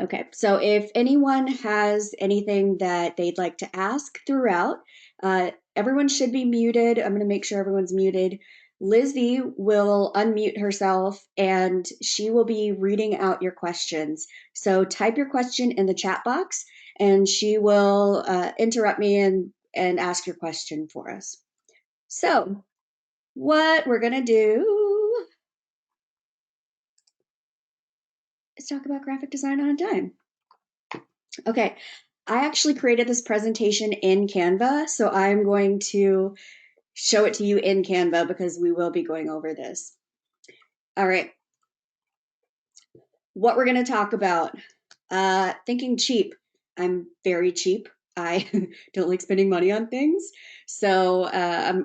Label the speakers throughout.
Speaker 1: Okay, so if anyone has anything that they'd like to ask throughout, everyone should be muted. I'm going to make sure everyone's muted. Lizzie will unmute herself and she will be reading out your questions. So type your question in the chat box and she will interrupt me and ask your question for us. So what we're going to do is talk about graphic design on a dime. Okay, I actually created this presentation in Canva, so I'm going to show it to you in Canva because we will be going over this. All right, what we're going to talk about, thinking cheap. I'm very cheap. I don't like spending money on things. So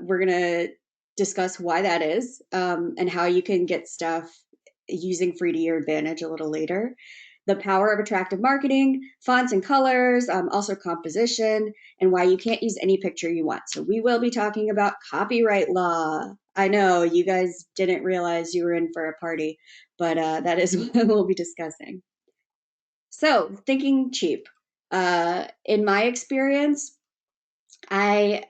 Speaker 1: we're going to discuss why that is and how you can get stuff using free to your advantage a little later. The power of attractive marketing, fonts and colors, also composition, and why you can't use any picture you want. So we will be talking about copyright law. I know you guys didn't realize you were in for a party, but that is what we'll be discussing. So thinking cheap. In my experience, I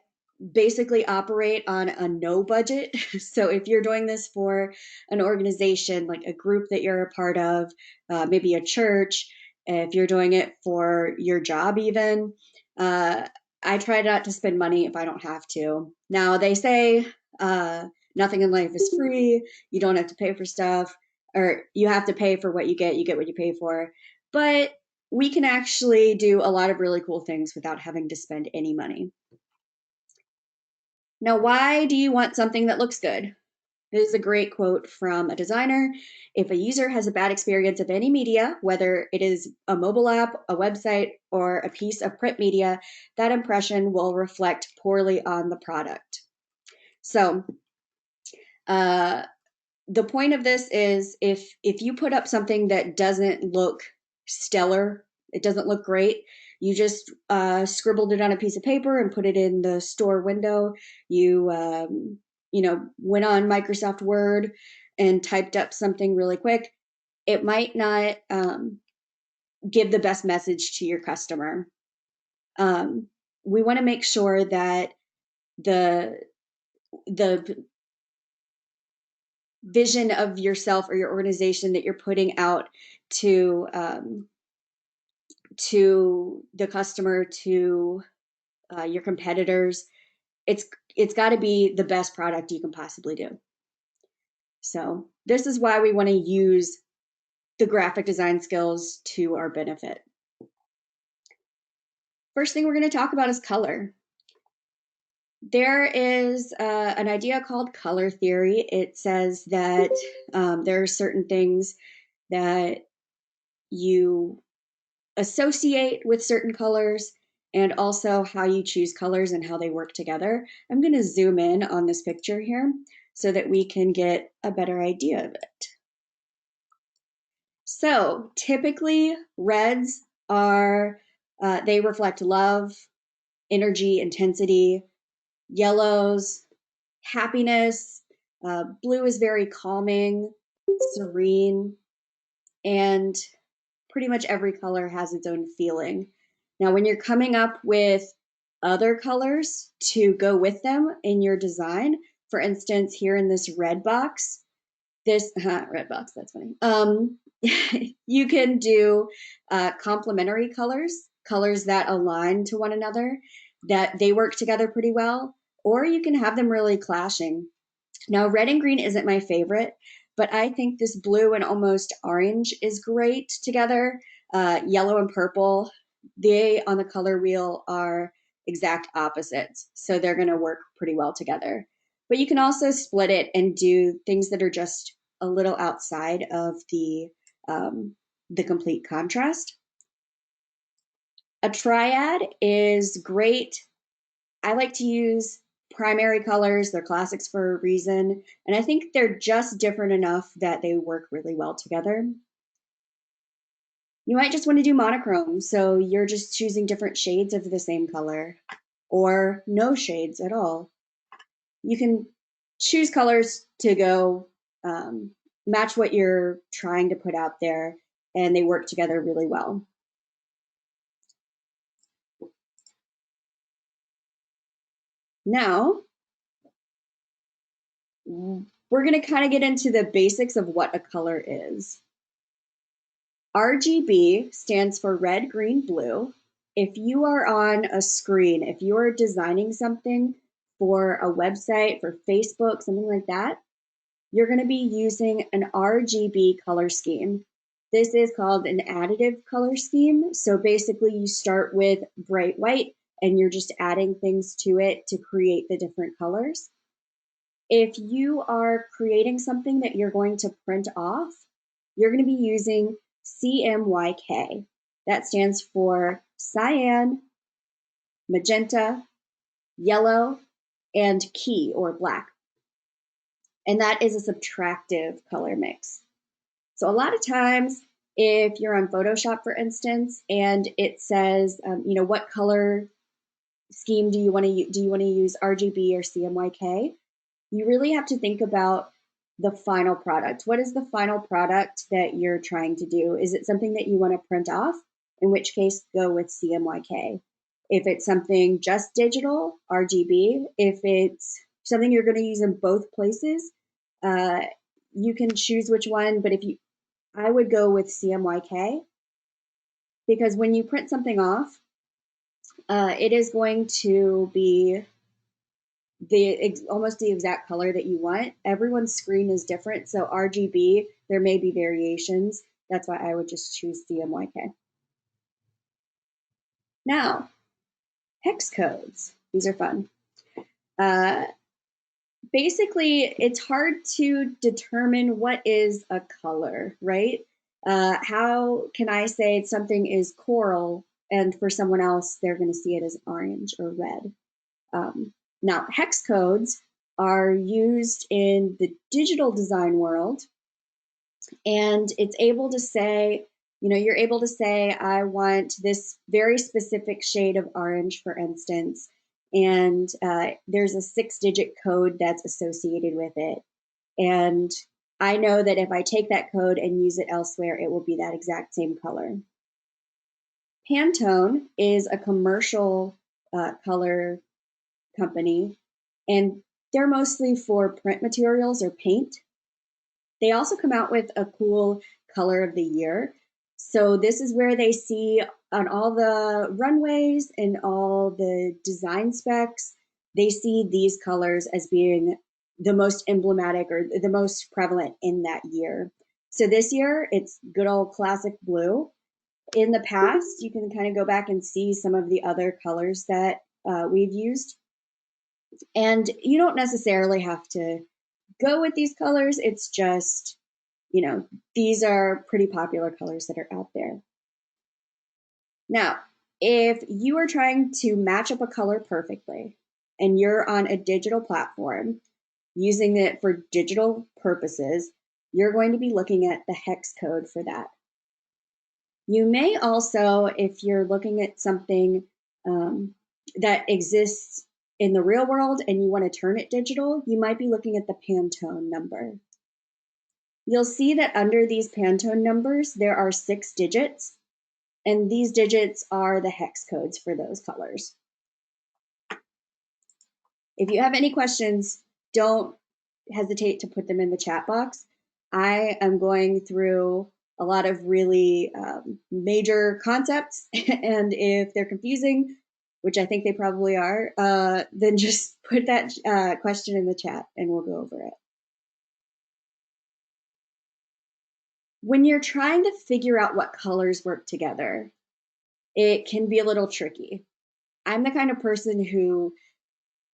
Speaker 1: basically operate on a no budget. So if you're doing this for an organization, like a group that you're a part of, maybe a church, if you're doing it for your job even, I try not to spend money if I don't have to. Now they say nothing in life is free. You don't have to pay for stuff, or you have to pay for what you get what you pay for. But we can actually do a lot of really cool things without having to spend any money. Now, why do you want something that looks good? This is a great quote from a designer. If a user has a bad experience of any media, whether it is a mobile app, a website, or a piece of print media, that impression will reflect poorly on the product. So, the point of this is if you put up something that doesn't look stellar, it doesn't look great, you just scribbled it on a piece of paper and put it in the store window, you went on Microsoft Word and typed up something really quick, it might not give the best message to your customer. We want to make sure that the vision of yourself or your organization that you're putting out to the customer, to your competitors, it's got to be the best product you can possibly do. So this is why we want to use the graphic design skills to our benefit. First thing we're going to talk about is color. There is an idea called color theory. It says that there are certain things that you associate with certain colors and also how you choose colors and how they work together. I'm going to zoom in on this picture here so that we can get a better idea of it. So typically reds are, they reflect love, energy, intensity. Yellows, happiness. Blue is very calming, serene, and pretty much every color has its own feeling. Now, when you're coming up with other colors to go with them in your design, for instance, here in this red box, red box, that's funny. You can do complementary colors, colors that align to one another, that they work together pretty well, or you can have them really clashing. Now, red and green isn't my favorite, but I think this blue and almost orange is great together. Yellow and purple, they on the color wheel are exact opposites, so they're going to work pretty well together. But you can also split it and do things that are just a little outside of the complete contrast. A triad is great. I like to use primary colors. They're classics for a reason. And I think they're just different enough that they work really well together. You might just want to do monochrome. So you're just choosing different shades of the same color or no shades at all. You can choose colors to go match what you're trying to put out there. and they work together really well. Now, we're going to kind of get into the basics of what a color is. RGB stands for red, green, blue. If you are on a screen, if you are designing something for a website, for Facebook, something like that, you're going to be using an RGB color scheme. This is called an additive color scheme. So basically you start with bright white and you're just adding things to it to create the different colors. If you are creating something that you're going to print off, you're going to be using CMYK. That stands for cyan, magenta, yellow, and key or black. And that is a subtractive color mix. So a lot of times, if you're on Photoshop, for instance, and it says, what color scheme do you want to use RGB or CMYK? You really have to think about the final product. What is the final product that you're trying to do? Is it something that you want to print off? In which case, go with CMYK. If it's something just digital, RGB. If it's something you're going to use in both places, you can choose which one. But I would go with CMYK, because when you print something off, it is going to be almost the exact color that you want. Everyone's screen is different, so RGB, there may be variations. That's why I would just choose CMYK. Now, hex codes. These are fun. Basically, it's hard to determine what is a color, right? How can I say something is coral and for someone else, they're going to see it as orange or red? Now, hex codes are used in the digital design world, and it's able to say, you're able to say, I want this very specific shade of orange, for instance, and there's a 6-digit code that's associated with it. And I know that if I take that code and use it elsewhere, it will be that exact same color. Pantone is a commercial color company, and they're mostly for print materials or paint. They also come out with a cool color of the year. So this is where they see on all the runways and all the design specs, they see these colors as being the most emblematic or the most prevalent in that year. So this year, it's good old classic blue. In the past, you can kind of go back and see some of the other colors that we've used. And you don't necessarily have to go with these colors. It's just, these are pretty popular colors that are out there. Now, if you are trying to match up a color perfectly and you're on a digital platform using it for digital purposes, you're going to be looking at the hex code for that. You may also, if you're looking at something that exists in the real world and you want to turn it digital, you might be looking at the Pantone number. You'll see that under these Pantone numbers, there are 6 digits, and these digits are the hex codes for those colors. If you have any questions, don't hesitate to put them in the chat box. I am going through a lot of really major concepts, and if they're confusing, which I think they probably are, then just put that question in the chat and we'll go over it. When you're trying to figure out what colors work together, it can be a little tricky. I'm the kind of person who,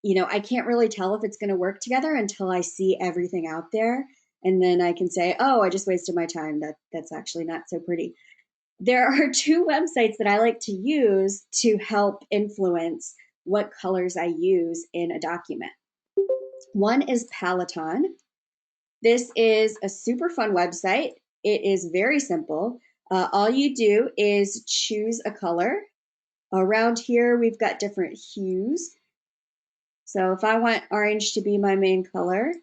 Speaker 1: I can't really tell if it's going to work together until I see everything out there. And then I can say, oh, I just wasted my time. That's actually not so pretty. There are 2 websites that I like to use to help influence what colors I use in a document. One is Peloton. This is a super fun website. It is very simple. All you do is choose a color. Around here, we've got different hues. So if I want orange to be my main color,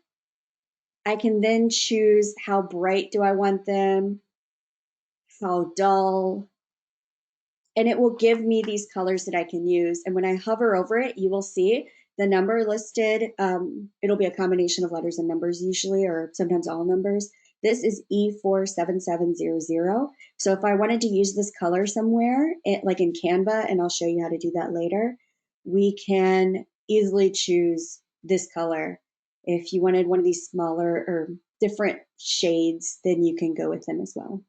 Speaker 1: I can then choose how bright do I want them, how dull, and it will give me these colors that I can use. And when I hover over it, you will see the number listed. It'll be a combination of letters and numbers usually, or sometimes all numbers. This is E47700. So if I wanted to use this color somewhere, like in Canva, and I'll show you how to do that later, we can easily choose this color. If you wanted one of these smaller or different shades, then you can go with them as well.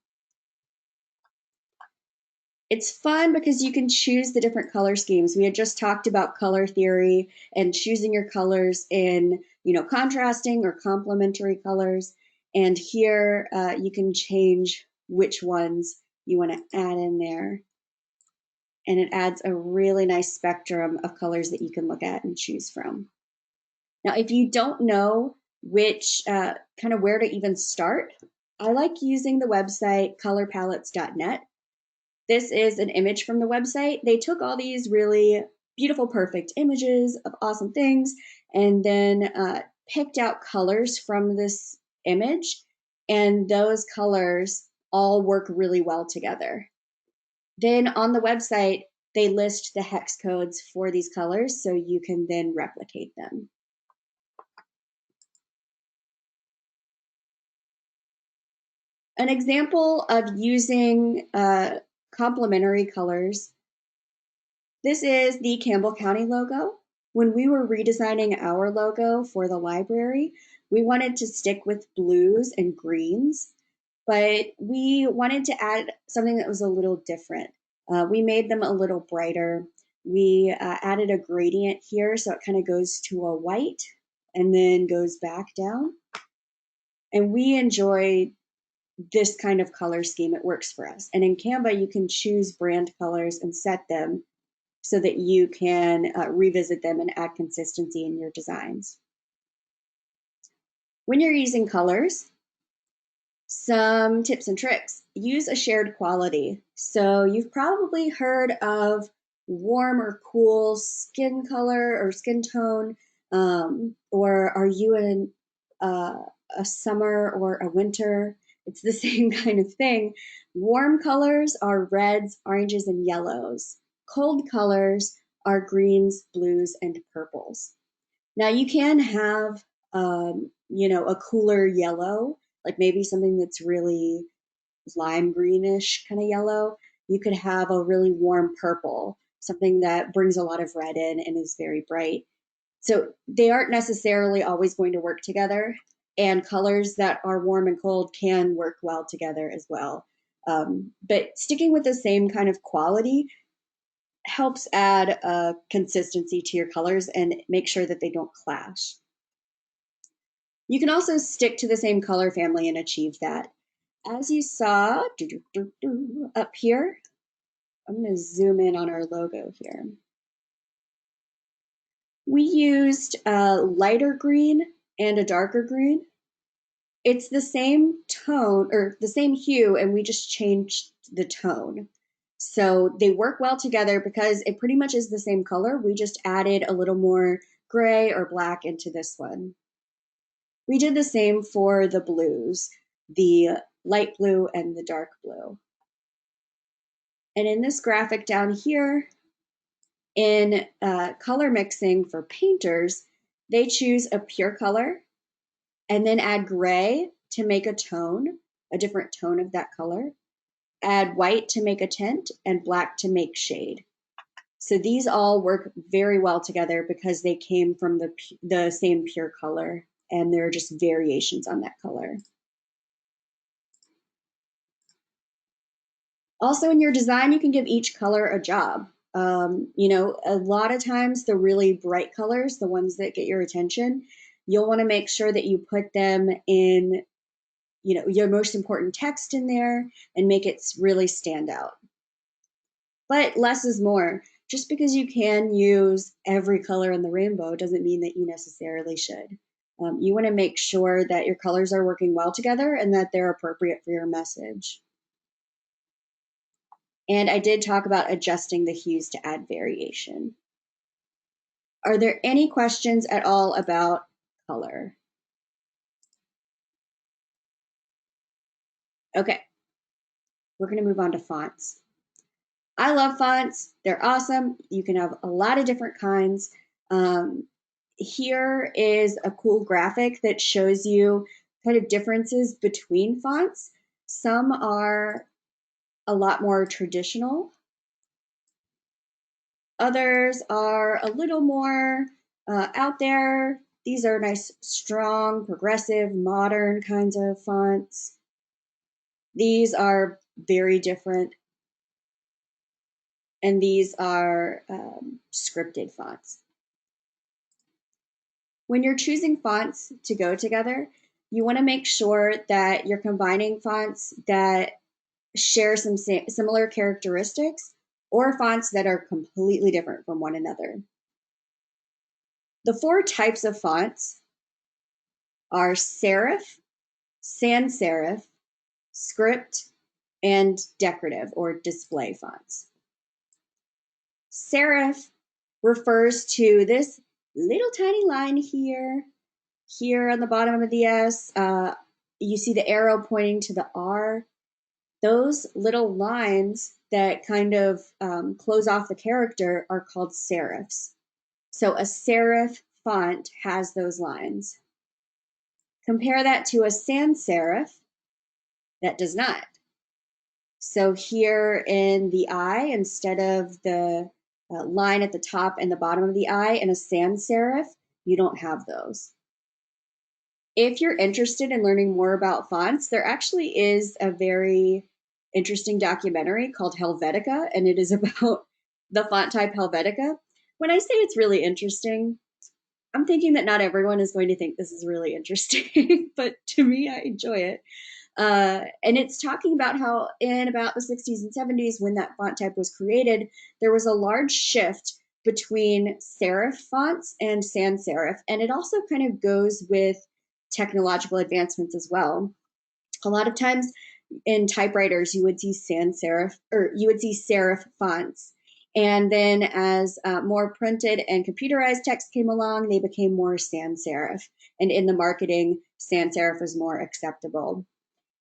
Speaker 1: It's fun because you can choose the different color schemes. We had just talked about color theory and choosing your colors in, contrasting or complementary colors. And here you can change which ones you want to add in there. And it adds a really nice spectrum of colors that you can look at and choose from. Now, if you don't know which kind of where to even start, I like using the website colorpalettes.net. This is an image from the website. They took all these really beautiful, perfect images of awesome things and then picked out colors from this image. And those colors all work really well together. Then on the website, they list the hex codes for these colors so you can then replicate them. An example of using complementary colors. This is the Campbell County logo. When we were redesigning our logo for the library, we wanted to stick with blues and greens, but we wanted to add something that was a little different. We made them a little brighter. We added a gradient here, so it kind of goes to a white and then goes back down. And we enjoy this kind of color scheme. It works for us. And in Canva, you can choose brand colors and set them so that you can revisit them and add consistency in your designs. When you're using colors, some tips and tricks. Use a shared quality. So you've probably heard of warm or cool skin color or skin tone, or are you in a summer or a winter? It's the same kind of thing. Warm colors are reds, oranges, and yellows. Cold colors are greens, blues, and purples. Now you can have, a cooler yellow, like maybe something that's really lime greenish kind of yellow. You could have a really warm purple, something that brings a lot of red in and is very bright. So they aren't necessarily always going to work together, and colors that are warm and cold can work well together as well. But sticking with the same kind of quality helps add consistency to your colors and make sure that they don't clash. You can also stick to the same color family and achieve that. As you saw up here, I'm going to zoom in on our logo here. We used a lighter green and a darker green. It's the same tone or the same hue, and we just changed the tone. So they work well together because it pretty much is the same color. We just added a little more gray or black into this one. We did the same for the blues, the light blue and the dark blue. And in this graphic down here, in color mixing for painters, they choose a pure color and then add gray to make a tone, a different tone of that color. Add white to make a tint and black to make shade. So these all work very well together because they came from the same pure color, and there are just variations on that color. Also in your design, you can give each color a job. A lot of times the really bright colors, the ones that get your attention, you'll want to make sure that you put them in your most important text in there and make it really stand out. But less is more. Just because you can use every color in the rainbow doesn't mean that you necessarily should. You want to make sure that your colors are working well together and that they're appropriate for your message. And I did talk about adjusting the hues to add variation. Are there any questions at all about color? Okay. we're going to move on to fonts. I love fonts. They're awesome. You can have a lot of different kinds. Here is a cool graphic that shows you kind of differences between fonts. Some are a lot more traditional. Others are a little more out there. These are nice, strong, progressive, modern kinds of fonts. These are very different. And these are scripted fonts. When you're choosing fonts to go together, you want to make sure that you're combining fonts that share some similar characteristics or fonts that are completely different from one another. The 4 types of fonts are serif, sans serif, script, and decorative or display fonts. Serif refers to this little tiny line here on the bottom of the S. You see the arrow pointing to the R. Those little lines that kind of close off the character are called serifs. So a serif font has those lines. Compare that to a sans serif that does not. So here in the I, instead of the line at the top and the bottom of the I in a sans serif, you don't have those. If you're interested in learning more about fonts, there actually is a very interesting documentary called Helvetica, and it is about the font type Helvetica. When I say it's really interesting, I'm thinking that not everyone is going to think this is really interesting, but to me, I enjoy it. And it's talking about how in about the 60s and 70s, when that font type was created, there was a large shift between serif fonts and sans serif. And it also kind of goes with technological advancements as well. A lot of times in typewriters, you would see sans serif, or you would see serif fonts. And then as more printed and computerized text came along, they became more sans serif. And in the marketing, sans serif was more acceptable.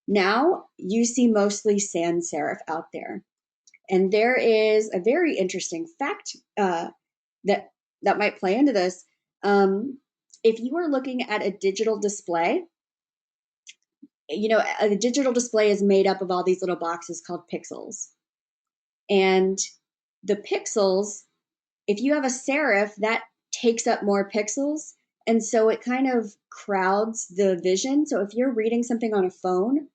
Speaker 1: Now you see mostly sans serif out there. And there is a very interesting fact that might play into this. If you are looking at a digital display, you know, a digital display is made up of all these little boxes called pixels. And the pixels, if you have a serif, that takes up more pixels. And so it kind of crowds the vision. So if you're reading something on a phone,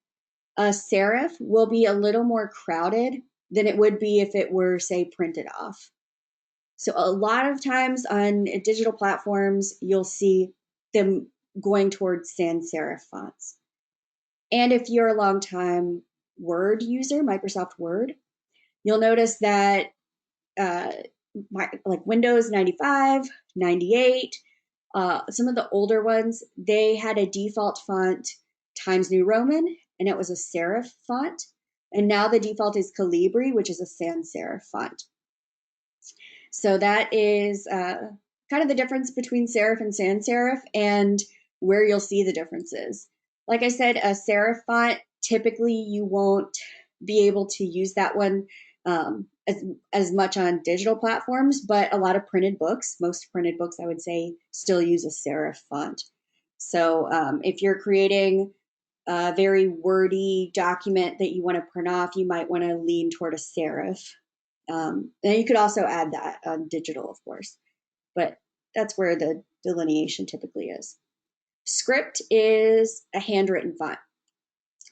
Speaker 1: a serif will be a little more crowded than it would be if it were, say, printed off. So a lot of times on digital platforms, you'll see them going towards sans serif fonts. And if you're a long-time Word user, Microsoft Word, you'll notice that like Windows 95, 98, some of the older ones, they had a default font Times New Roman, and it was a serif font. And now the default is Calibri, which is a sans serif font. So that is kind of the difference between serif and sans serif and where you'll see the differences. Like I said, a serif font, typically you won't be able to use that one as much on digital platforms, but a lot of printed books, most printed books, I would say, still use a serif font. So if you're creating a very wordy document that you want to print off, you might want to lean toward a serif. And you could also add that on digital, of course, but that's where the delineation typically is. Script is a handwritten font.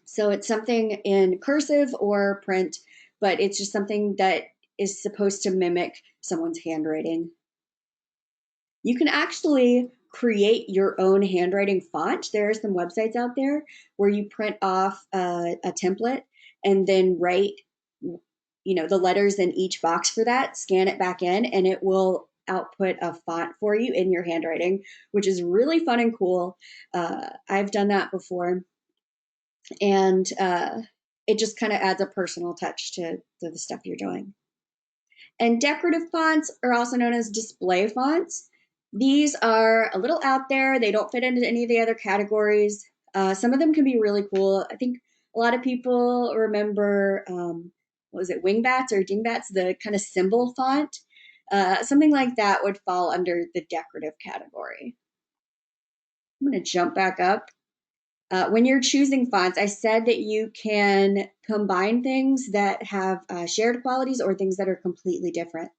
Speaker 1: So it's something in cursive or print, but it's just something that is supposed to mimic someone's handwriting. You can actually create your own handwriting font. There are some websites out there where you print off a template and then write, you know, the letters in each box for that, scan it back in, and it will output a font for you in your handwriting, which is really fun and cool. I've done that before. And it just kind of adds a personal touch to the stuff you're doing. And decorative fonts are also known as display fonts. These are a little out there. They don't fit into any of the other categories. Some of them can be really cool. I think A lot of people remember, what was it, wingbats or dingbats, the kind of symbol font. Something like that would fall under the decorative category. I'm going to jump back up. When you're choosing fonts, I said that you can combine things that have shared qualities or things that are completely different.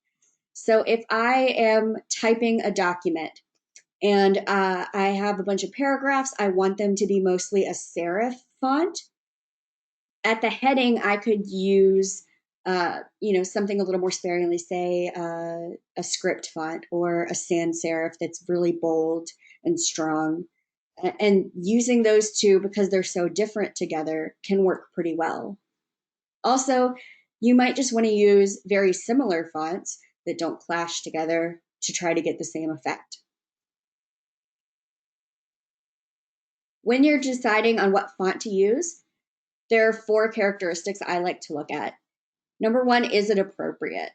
Speaker 1: So if I am typing a document and I have a bunch of paragraphs, I want them to be mostly a serif font. At the heading, I could use something a little more sparingly, say a script font or a sans serif that's really bold and strong. And using those two, because they're so different together, can work pretty well. Also, you might just want to use very similar fonts that don't clash together to try to get the same effect. When you're deciding on what font to use, there are 4 characteristics I like to look at. Number 1, is it appropriate?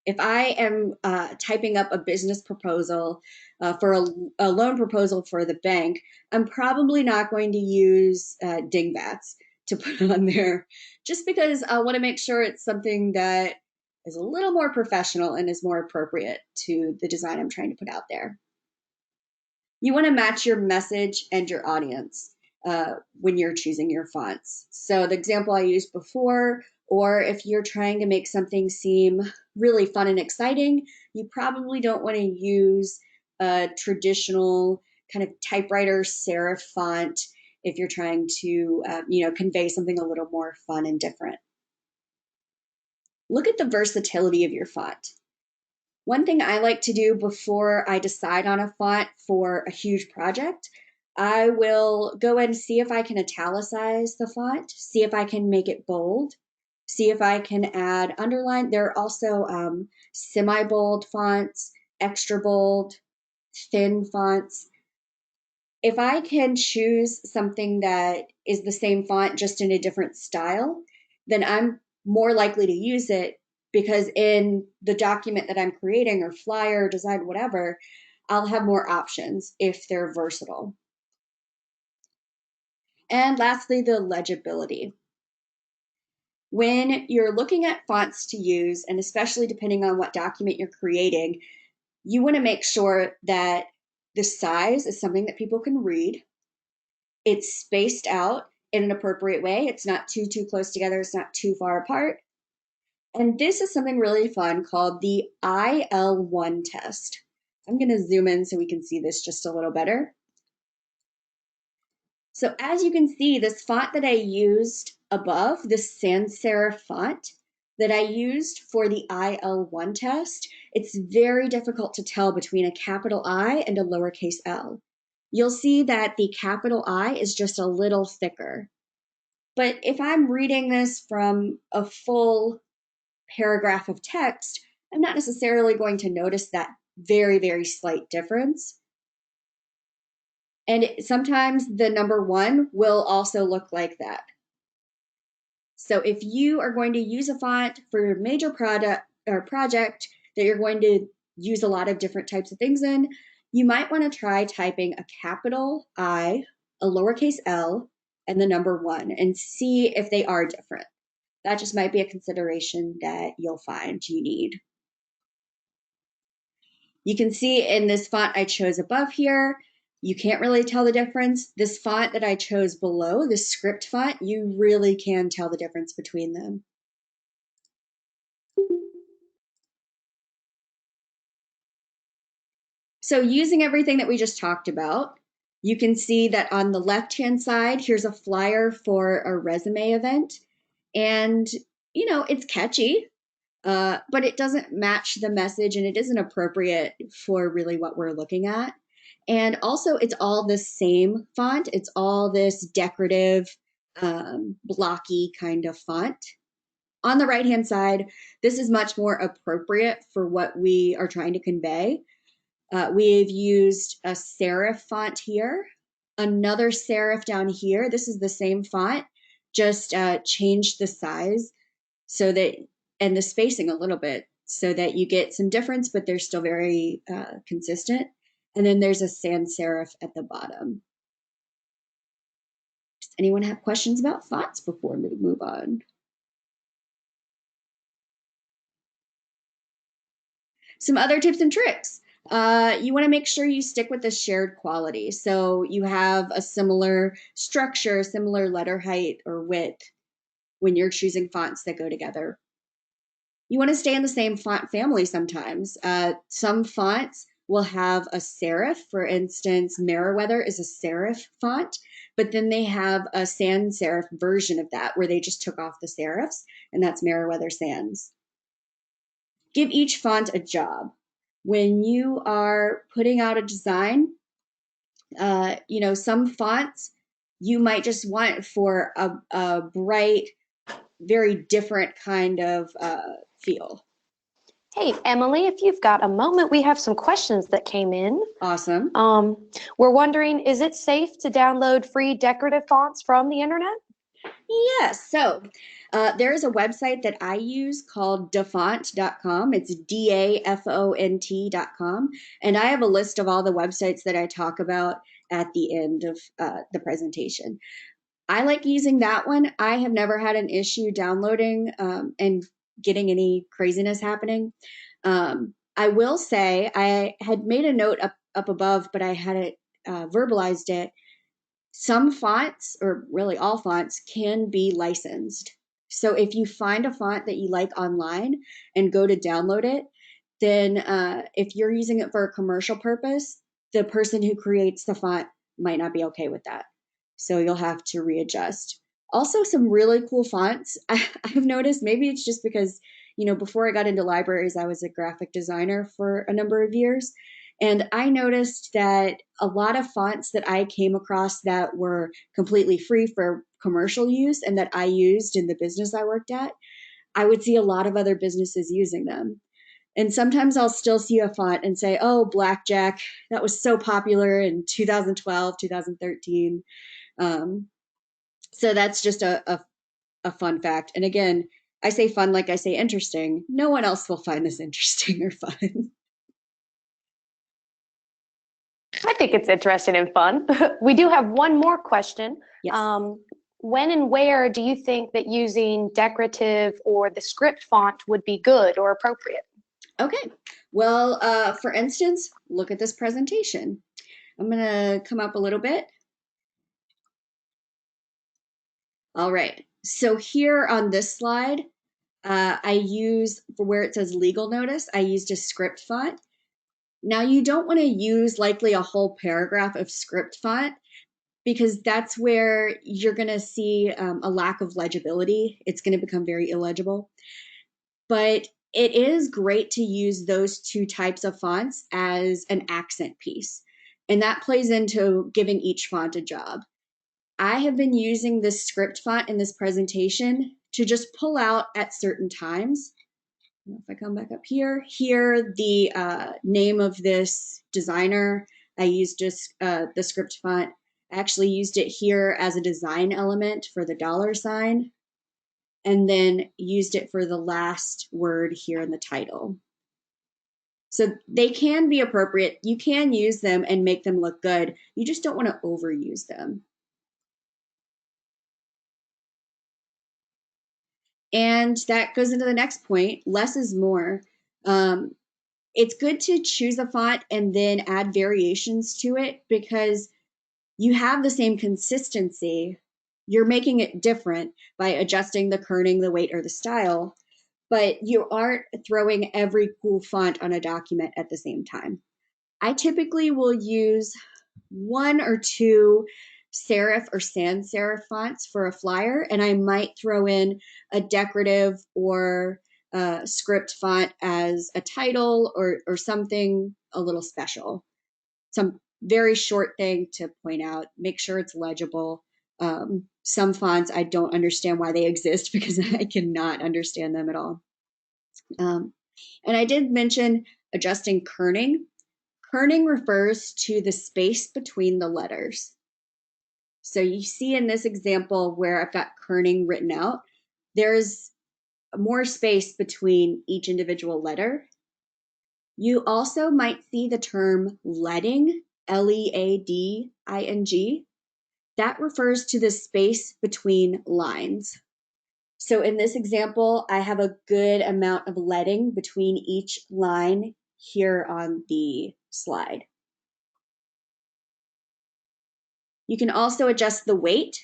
Speaker 1: If I am typing up a business proposal for a loan proposal for the bank, I'm probably not going to use dingbats to put on there, just because I want to make sure it's something that is a little more professional and is more appropriate to the design I'm trying to put out there. You want to match your message and your audience when you're choosing your fonts. So the example I used before, or if you're trying to make something seem really fun and exciting, you probably don't want to use a traditional kind of typewriter serif font if you're trying to convey something a little more fun and different. Look at the versatility of your font. One thing I like to do before I decide on a font for a huge project, I will go and see if I can italicize the font, see if I can make it bold, see if I can add underline. There are also semi-bold fonts, extra bold, thin fonts. If I can choose something that is the same font just in a different style, then I'm more likely to use it, because in the document that I'm creating or flyer, design, whatever, I'll have more options if they're versatile. And lastly, the legibility. When you're looking at fonts to use, and especially depending on what document you're creating, you want to make sure that the size is something that people can read. It's spaced out in an appropriate way. It's not too close together. It's not too far apart. And this is something really fun called the IL1 test. I'm going to zoom in so we can see this just a little better. So as you can see, this font that I used above, this sans serif font that I used for the IL1 test, it's very difficult to tell between a capital I and a lowercase l. You'll see that the capital I is just a little thicker. But if I'm reading this from a full paragraph of text, I'm not necessarily going to notice that very, very slight difference. And sometimes the number 1 will also look like that. So if you are going to use a font for your major product or project that you're going to use a lot of different types of things in, you might want to try typing a capital I, a lowercase l, and the number 1 and see if they are different. That just might be a consideration that you'll find you need. You can see in this font I chose above here, you can't really tell the difference. This font that I chose below, this script font, you really can tell the difference between them. So using everything that we just talked about, you can see that on the left-hand side, here's a flyer for a resume event. And, it's catchy, but it doesn't match the message and it isn't appropriate for really what we're looking at. And also, it's all the same font. It's all this decorative, blocky kind of font. On the right-hand side, this is much more appropriate for what we are trying to convey. We've used a serif font here, another serif down here. This is the same font, just changed the size so that, and the spacing a little bit, so that you get some difference, but they're still very consistent. And then there's a sans serif at the bottom. Anyone have questions about fonts before we move on? Some other tips and tricks. You want to make sure you stick with the shared quality. So you have a similar structure, similar letter height or width when you're choosing fonts that go together. You want to stay in the same font family sometimes. Some fonts will have a serif. For instance, Meriwether is a serif font, but then they have a sans serif version of that where they just took off the serifs, and that's Meriwether Sans. Give each font a job. When you are putting out a design, some fonts you might just want for a bright, very different kind of feel.
Speaker 2: Hey, Emily, if you've got a moment, we have some questions that came in.
Speaker 1: Awesome.
Speaker 2: We're wondering, is it safe to download free decorative fonts from the internet?
Speaker 1: Yes. So there is a website that I use called dafont.com. It's DAFONT.com. And I have a list of all the websites that I talk about at the end of the presentation. I like using that one. I have never had an issue downloading and getting any craziness happening. I will say I had made a note up above, but I hadn't verbalized it. Some fonts, or really all fonts, can be licensed. So if you find a font that you like online and go to download it, then if you're using it for a commercial purpose, the person who creates the font might not be okay with that. So you'll have to readjust. Also, some really cool fonts. I've noticed, maybe it's just because, before I got into libraries, I was a graphic designer for a number of years. And I noticed that a lot of fonts that I came across that were completely free for commercial use and that I used in the business I worked at, I would see a lot of other businesses using them. And sometimes I'll still see a font and say, oh, Blackjack, that was so popular in 2012, 2013. So that's just a fun fact. And again, I say fun like I say interesting. No one else will find this interesting or fun.
Speaker 2: I think it's interesting and fun. We do have one more question.
Speaker 1: Yes.
Speaker 2: When and where do you think that using decorative or the script font would be good or appropriate?
Speaker 1: Okay. Well, for instance, look at this presentation. I'm going to come up a little bit. All right. So here on this slide, I use, for where it says legal notice, I used a script font. Now, you don't want to use likely a whole paragraph of script font because that's where you're going to see a lack of legibility. It's going to become very illegible. But it is great to use those two types of fonts as an accent piece. And that plays into giving each font a job. I have been using this script font in this presentation to just pull out at certain times. If I come back up here, the name of this designer. I used just the script font. I actually used it here as a design element for the $sign, and then used it for the last word here in the title. So they can be appropriate. You can use them and make them look good. You just don't want to overuse them. And that goes into the next point. Less is more. It's good to choose a font and then add variations to it because you have the same consistency. You're making it different by adjusting the kerning, the weight, or the style, but you aren't throwing every cool font on a document at the same time. I typically will use one or two serif or sans serif fonts for a flyer, and I might throw in a decorative or script font as a title or something a little special. Some very short thing to point out, make sure it's legible. Some fonts, I don't understand why they exist because I cannot understand them at all. And I did mention adjusting kerning. Kerning refers to the space between the letters. So you see in this example where I've got kerning written out, there's more space between each individual letter. You also might see the term leading, Leading. that refers to the space between lines. So in this example, I have a good amount of leading between each line here on the slide. You can also adjust the weight.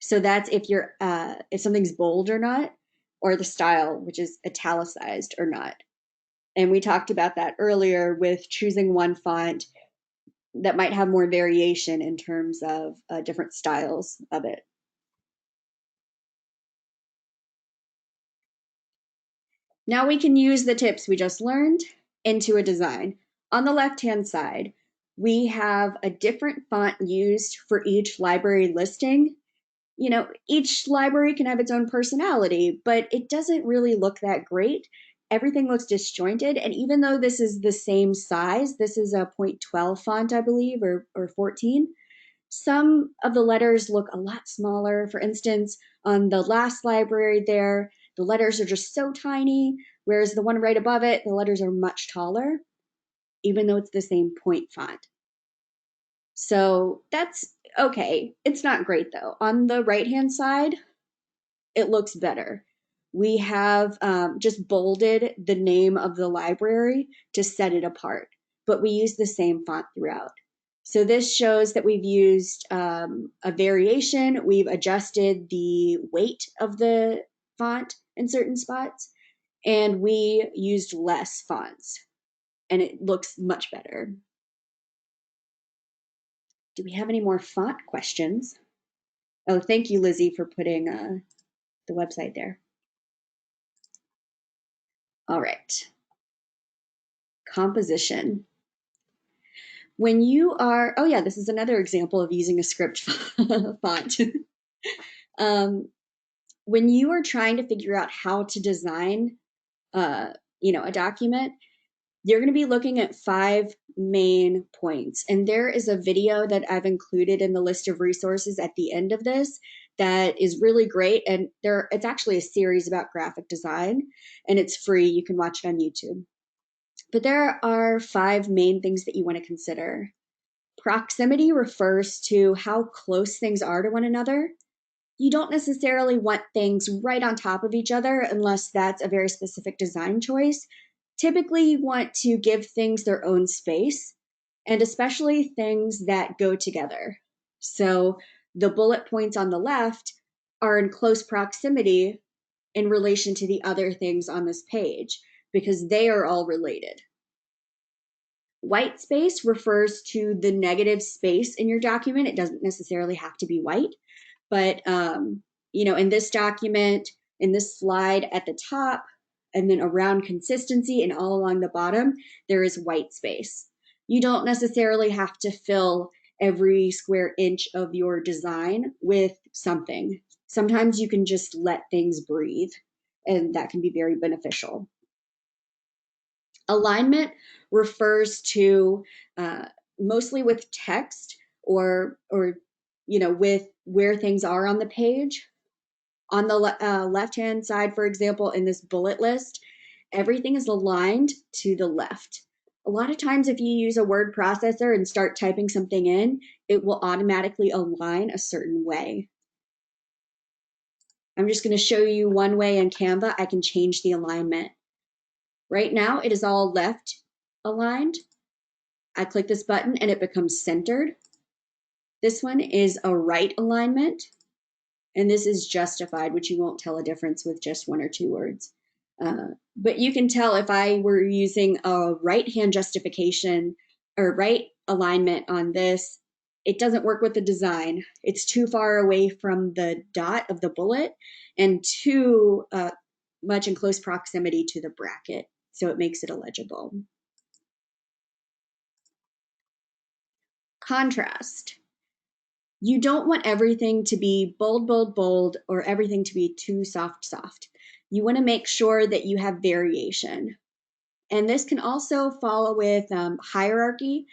Speaker 1: So that's if something's bold or not, or the style, which is italicized or not. And we talked about that earlier with choosing one font that might have more variation in terms of different styles of it. Now we can use the tips we just learned into a design. On the left-hand side, we have a different font used for each library listing. You know, each library can have its own personality, but it doesn't really look that great. Everything looks disjointed. And even though this is the same size, this is a 0.12 font, I believe, or 14, some of the letters look a lot smaller. For instance, on the last library there, the letters are just so tiny, whereas the one right above it, the letters are much taller, even though it's the same point font. So that's okay. It's not great though. On the right-hand side, it looks better. We have just bolded the name of the library to set it apart, but we use the same font throughout. So this shows that we've used a variation. We've adjusted the weight of the font in certain spots, and we used less fonts, and it looks much better. Do we have any more font questions? Oh, thank you, Lizzie, for putting the website there. All right. Composition. When you are, oh yeah, this is another example of using a script font. When you are trying to figure out how to design, a document, you're going to be looking at 5 main points. And there is a video that I've included in the list of resources at the end of this that is really great. And it's actually a series about graphic design, and it's free. You can watch it on YouTube. But there are 5 main things that you want to consider. Proximity refers to how close things are to one another. You don't necessarily want things right on top of each other unless that's a very specific design choice. Typically, you want to give things their own space, and especially things that go together. So the bullet points on the left are in close proximity in relation to the other things on this page because they are all related. White space refers to the negative space in your document. It doesn't necessarily have to be white, but in this document, in this slide at the top, and then around consistency and all along the bottom, there is white space. You don't necessarily have to fill every square inch of your design with something. Sometimes you can just let things breathe, and that can be very beneficial. Alignment refers to mostly with text or with where things are on the page. On the left-hand side, for example, in this bullet list, everything is aligned to the left. A lot of times if you use a word processor and start typing something in, it will automatically align a certain way. I'm just going to show you one way in Canva I can change the alignment. Right now, it is all left aligned. I click this button and it becomes centered. This one is a right alignment, and this is justified, which you won't tell a difference with just 1 or 2 words. But you can tell if I were using a right-hand justification or right alignment on this, it doesn't work with the design. It's too far away from the dot of the bullet and too much in close proximity to the bracket, so it makes it illegible. Contrast. You don't want everything to be bold, bold, bold, or everything to be too soft, soft. You want to make sure that you have variation. And this can also follow with hierarchy.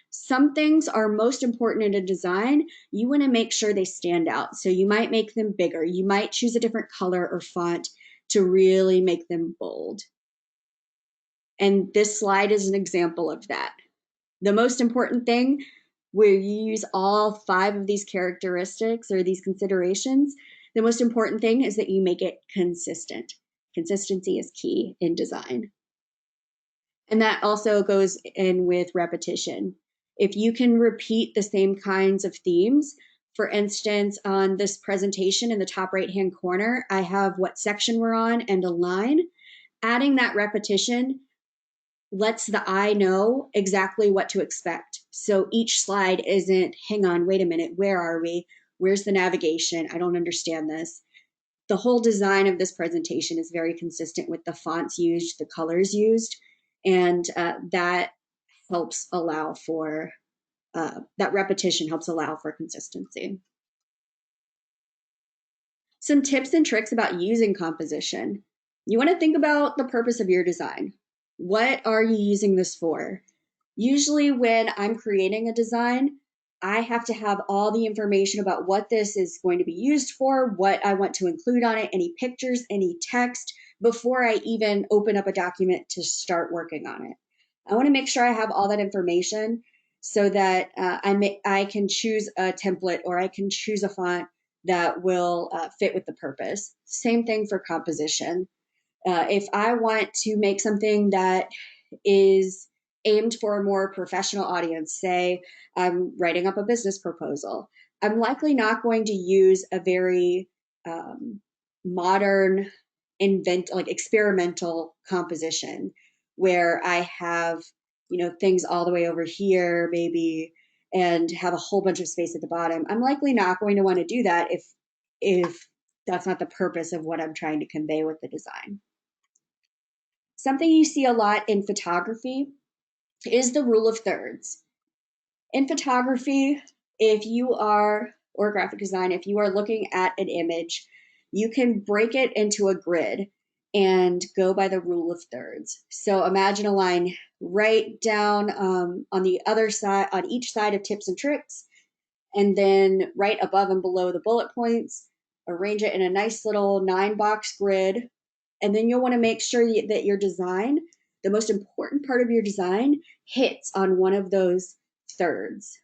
Speaker 1: Some things are most important in a design. You want to make sure they stand out. So you might make them bigger. You might choose a different color or font to really make them bold. And this slide is an example of that. The most important thing where you use all 5 of these characteristics or these considerations, the most important thing is that you make it consistent. Consistency is key in design. And that also goes in with repetition. If you can repeat the same kinds of themes, for instance, on this presentation in the top right-hand corner, I have what section we're on and a line. Adding that repetition lets the eye know exactly what to expect. So each slide isn't, hang on, wait a minute, where are we? Where's the navigation? I don't understand this. The whole design of this presentation is very consistent with the fonts used, the colors used, and that helps allow for, that repetition helps allow for consistency. Some tips and tricks about using composition. You want to think about the purpose of your design. What are you using this for? Usually when I'm creating a design, I have to have all the information about what this is going to be used for, what I want to include on it, any pictures, any text, before I even open up a document to start working on it. I want to make sure I have all that information so that I can choose a template or I can choose a font that will fit with the purpose. Same thing for composition. If I want to make something that is aimed for a more professional audience, say I'm writing up a business proposal, I'm likely not going to use a very modern, like experimental composition where I have, things all the way over here, maybe, and have a whole bunch of space at the bottom. I'm likely not going to want to do that if that's not the purpose of what I'm trying to convey with the design. Something you see a lot in photography is the rule of thirds. In photography, or graphic design, if you are looking at an image, you can break it into a grid and go by the rule of thirds. So imagine a line right down on the other side, on each side of tips and tricks, and then right above and below the bullet points, arrange it in a nice little 9-box grid. And then you'll want to make sure that your design, the most important part of your design, hits on one of those thirds.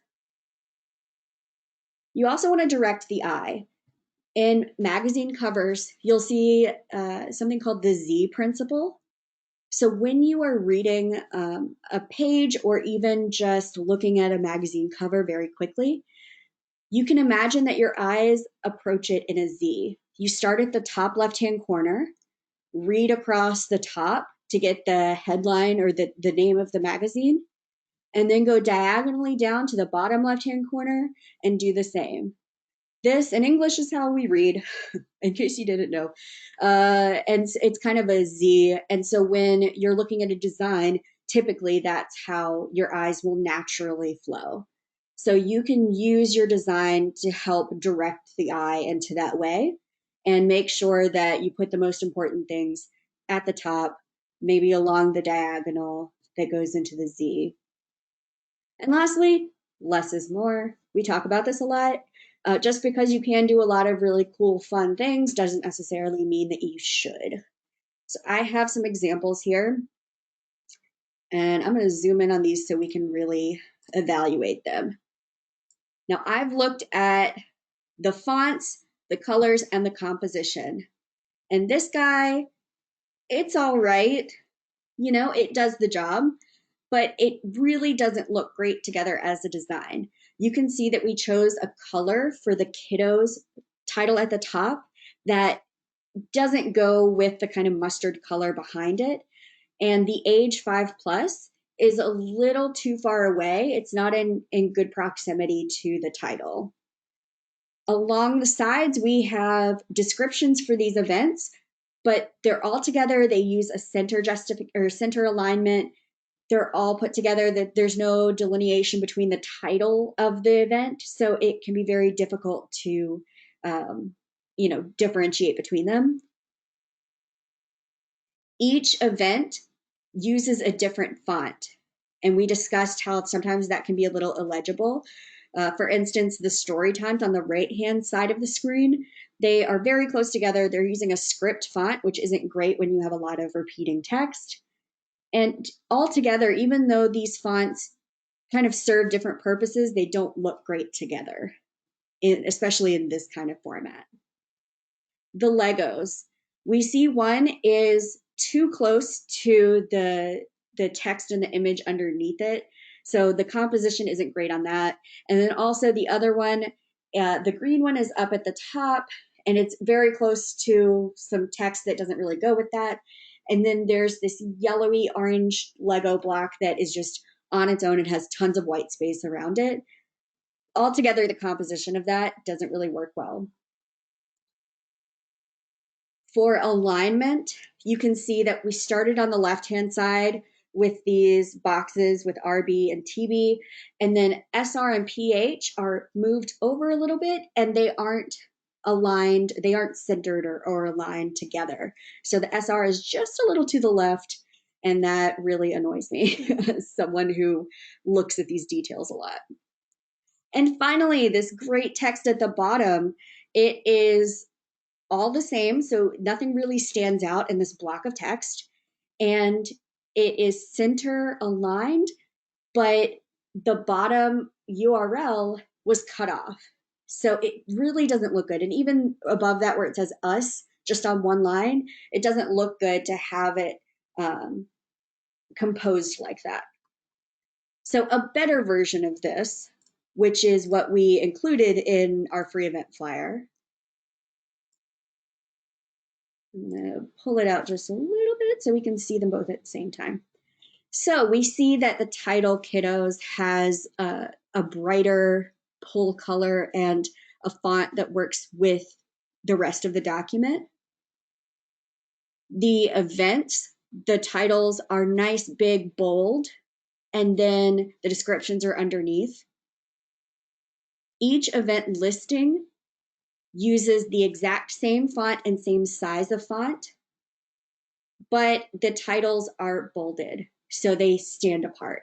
Speaker 1: You also want to direct the eye. In magazine covers, you'll see something called the Z principle. So when you are reading a page or even just looking at a magazine cover very quickly, you can imagine that your eyes approach it in a Z. You start at the top left-hand corner, read across the top to get the headline or the name of the magazine, and then go diagonally down to the bottom left-hand corner and do the same. This, in English, is how we read, in case you didn't know. And it's kind of a Z. And so when you're looking at a design, typically that's how your eyes will naturally flow. So you can use your design to help direct the eye into that way and make sure that you put the most important things at the top, maybe along the diagonal that goes into the Z. And lastly, less is more. We talk about this a lot. Just because you can do a lot of really cool, fun things doesn't necessarily mean that you should. So I have some examples here, and I'm going to zoom in on these so we can really evaluate them. Now, I've looked at the fonts, the colors, and the composition. And this guy, it's all right. It does the job, but it really doesn't look great together as a design. You can see that we chose a color for the kiddos title at the top that doesn't go with the kind of mustard color behind it. And the age 5+ is a little too far away. It's not in good proximity to the title. Along the sides, we have descriptions for these events, but they're all together. They use a center alignment. They're all put together, that there's no delineation between the title of the event. So it can be very difficult to, differentiate between them. Each event uses a different font. And we discussed how sometimes that can be a little illegible. For instance, the story times on the right-hand side of the screen, they are very close together. They're using a script font, which isn't great when you have a lot of repeating text. And altogether, even though these fonts kind of serve different purposes, they don't look great together, especially in this kind of format. The Legos. We see one is too close to the text and the image underneath it. So the composition isn't great on that. And then also the other one, the green one is up at the top and it's very close to some text that doesn't really go with that. And then there's this yellowy orange Lego block that is just on its own and has tons of white space around it. Altogether, the composition of that doesn't really work well. For alignment, you can see that we started on the left-hand side with these boxes with RB and TB, and then SR and PH are moved over a little bit and they aren't aligned, they aren't centered or aligned together. So the SR is just a little to the left, and that really annoys me as someone who looks at these details a lot. And finally, this great text at the bottom, it is all the same, so nothing really stands out in this block of text, and it is center aligned, but the bottom URL was cut off. So it really doesn't look good. And even above that where it says us, just on one line, it doesn't look good to have it composed like that. So a better version of this, which is what we included in our free event flyer, I'm going to pull it out just a little bit so we can see them both at the same time. So we see that the title Kiddos has a brighter pull color and a font that works with the rest of the document. The events, the titles are nice, big, bold, and then the descriptions are underneath. Each event listing uses the exact same font and same size of font, but the titles are bolded, so they stand apart.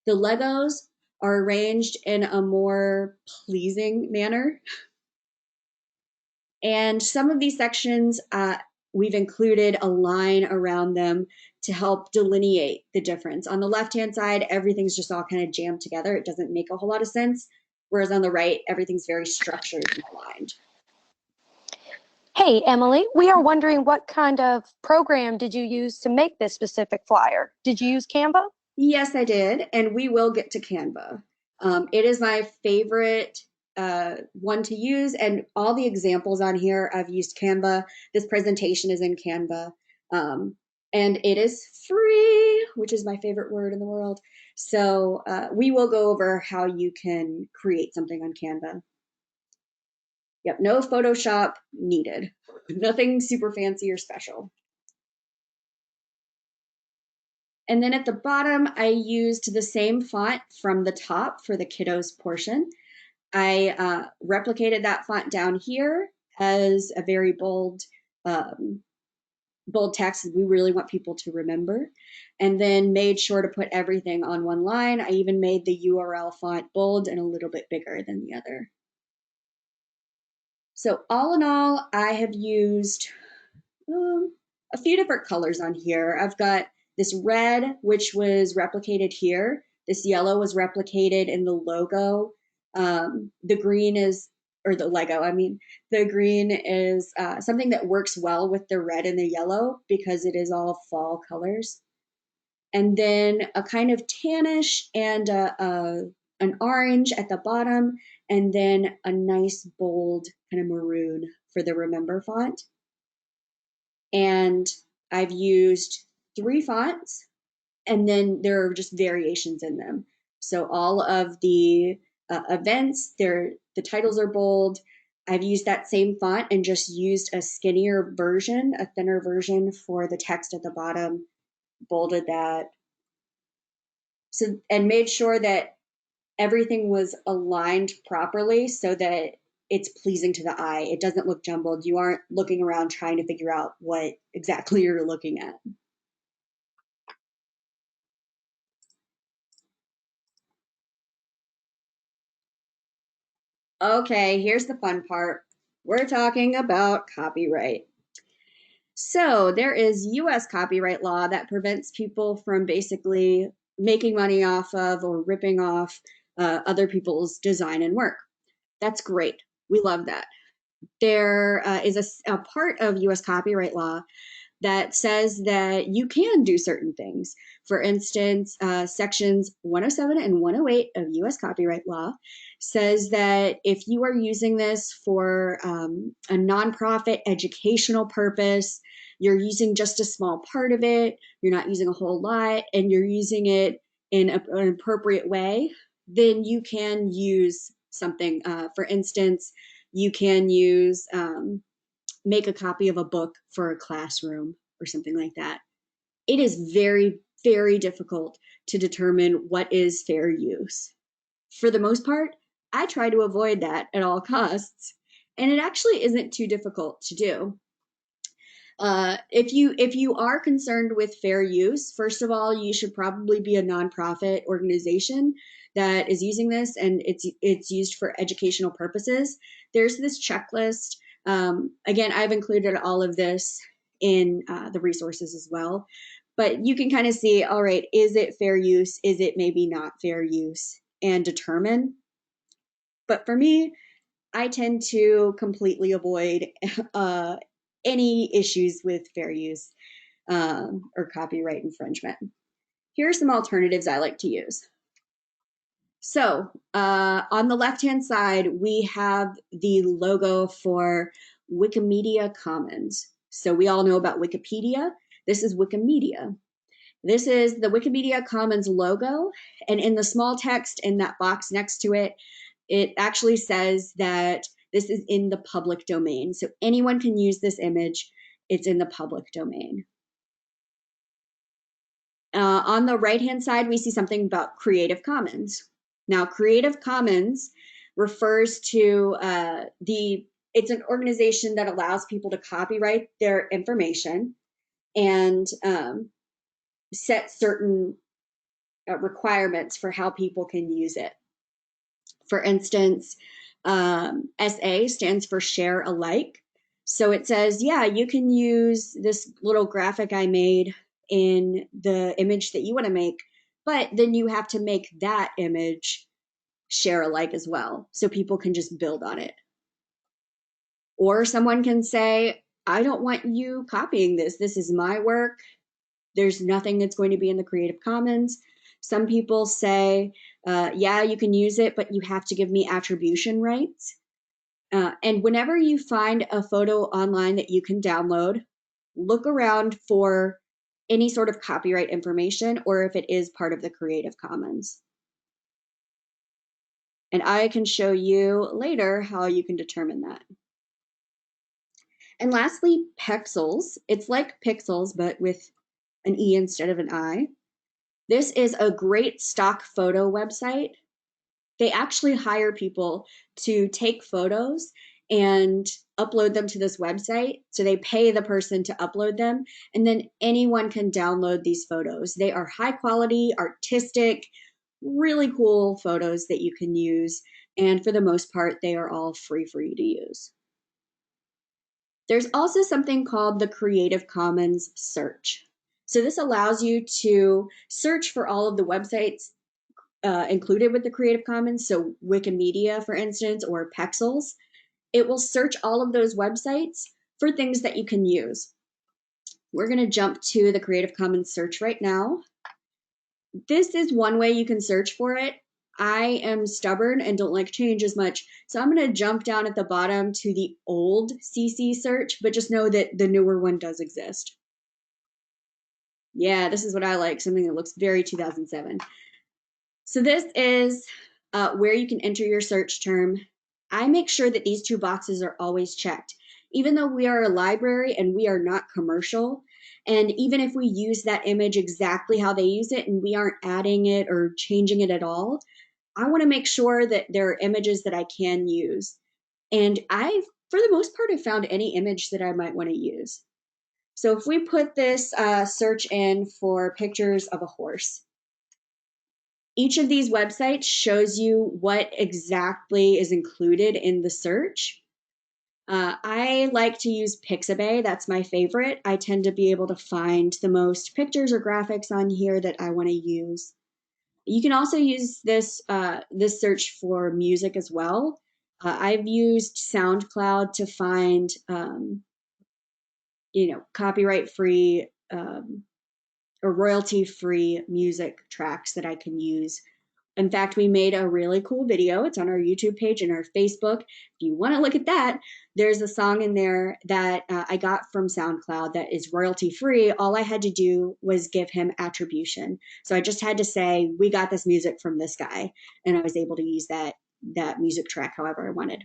Speaker 1: The Legos are arranged in a more pleasing manner. And some of these sections, we've included a line around them to help delineate the difference. On the left-hand side, everything's just all kind of jammed together. It doesn't make a whole lot of sense. Whereas on the right, everything's very structured and aligned.
Speaker 2: Hey, Emily, we are wondering what kind of program did you use to make this specific flyer? Did you use Canva?
Speaker 1: Yes, I did, and we will get to Canva. It is my favorite one to use, and all the examples on here, I've used Canva. This presentation is in Canva, and it is free, which is my favorite word in the world. So we will go over how you can create something on Canva. Yep, no Photoshop needed. Nothing super fancy or special. And then at the bottom, I used the same font from the top for the kiddos portion. I replicated that font down here as a very bold, bold text that we really want people to remember, and then made sure to put everything on one line. I even made the URL font bold and a little bit bigger than the other. So all in all, I have used a few different colors on here. I've got this red, which was replicated here. This yellow was replicated in the logo. The green is, or the Lego, I mean, the green is something that works well with the red and the yellow because it is all fall colors. And then a kind of tannish and an orange at the bottom, and then a nice bold kind of maroon for the Remember font. And I've used 3 fonts, and then there are just variations in them. So all of the events, the titles are bold. I've used that same font and just used a skinnier version, a thinner version for the text at the bottom, bolded that. So, and made sure that everything was aligned properly so that it's pleasing to the eye. It doesn't look jumbled. You aren't looking around trying to figure out what exactly you're looking at. Okay, here's the fun part. We're talking about copyright. So there is US copyright law that prevents people from basically making money off of or ripping off other people's design and work. That's great. We love that. There is a part of US copyright law that says that you can do certain things. For instance, sections 107 and 108 of US copyright law says that if you are using this for a nonprofit educational purpose, you're using just a small part of it, you're not using a whole lot, and you're using it in an appropriate way, then you can use something. For instance, you can use make a copy of a book for a classroom or something like that. It is very, very difficult to determine what is fair use. For the most part, I try to avoid that at all costs, and it actually isn't too difficult to do. If you are concerned with fair use, first of all, you should probably be a nonprofit organization that is using this, and it's used for educational purposes. There's this checklist. Again, I've included all of this in the resources as well, but you can kind of see, all right, is it fair use? Is it maybe not fair use? And determine. But for me, I tend to completely avoid any issues with fair use or copyright infringement. Here are some alternatives I like to use. So on the left-hand side, we have the logo for Wikimedia Commons. So we all know about Wikipedia. This is Wikimedia. This is the Wikimedia Commons logo, and in the small text in that box next to it, it actually says that this is in the public domain. So anyone can use this image. It's in the public domain. On the right-hand side, we see something about Creative Commons. Now, Creative Commons refers to it's an organization that allows people to copyright their information and set certain requirements for how people can use it. For instance, SA stands for share alike. So it says, yeah, you can use this little graphic I made in the image that you want to make, but then you have to make that image share alike as well, so people can just build on it. Or someone can say, I don't want you copying this. This is my work. There's nothing that's going to be in the Creative Commons. Some people say, yeah, you can use it, but you have to give me attribution rights. And whenever you find a photo online that you can download, look around for any sort of copyright information or if it is part of the Creative Commons. And I can show you later how you can determine that. And lastly, Pexels. It's like pixels, but with an E instead of an I. This is a great stock photo website. They actually hire people to take photos and upload them to this website. So they pay the person to upload them, and then anyone can download these photos. They are high quality, artistic, really cool photos that you can use. And for the most part, they are all free for you to use. There's also something called the Creative Commons search. So this allows you to search for all of the websites included with the Creative Commons. So Wikimedia, for instance, or Pexels. It will search all of those websites for things that you can use. We're going to jump to the Creative Commons search right now. This is one way you can search for it. I am stubborn and don't like change as much, so I'm going to jump down at the bottom to the old CC search, but just know that the newer one does exist. Yeah, this is what I like, something that looks very 2007. So this is where you can enter your search term. I make sure that these two boxes are always checked. Even though we are a library and we are not commercial, and even if we use that image exactly how they use it and we aren't adding it or changing it at all, I want to make sure that there are images that I can use. And I, for the most part, have found any image that I might want to use. So if we put this search in for pictures of a horse, each of these websites shows you what exactly is included in the search. I like to use Pixabay. That's my favorite. I tend to be able to find the most pictures or graphics on here that I want to use. You can also use this this search for music as well. I've used SoundCloud to find copyright free or royalty free music tracks that I can use. In fact, we made a really cool video. It's on our YouTube page and our Facebook. If you want to look at that, there's a song in there that I got from SoundCloud that is royalty free. All I had to do was give him attribution. So I just had to say, we got this music from this guy. And I was able to use that music track however I wanted.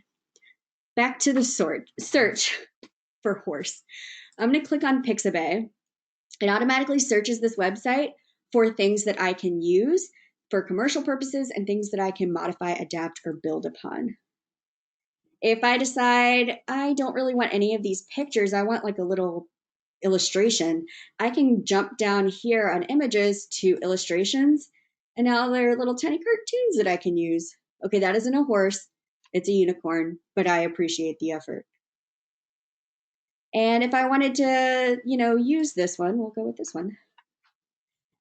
Speaker 1: Back to the search for horse. I'm going to click on Pixabay. It automatically searches this website for things that I can use for commercial purposes and things that I can modify, adapt, or build upon. If I decide I don't really want any of these pictures, I want like a little illustration, I can jump down here on images to illustrations, and now there are little tiny cartoons that I can use. Okay, that isn't a horse, it's a unicorn, but I appreciate the effort. And if I wanted to, use this one, we'll go with this one.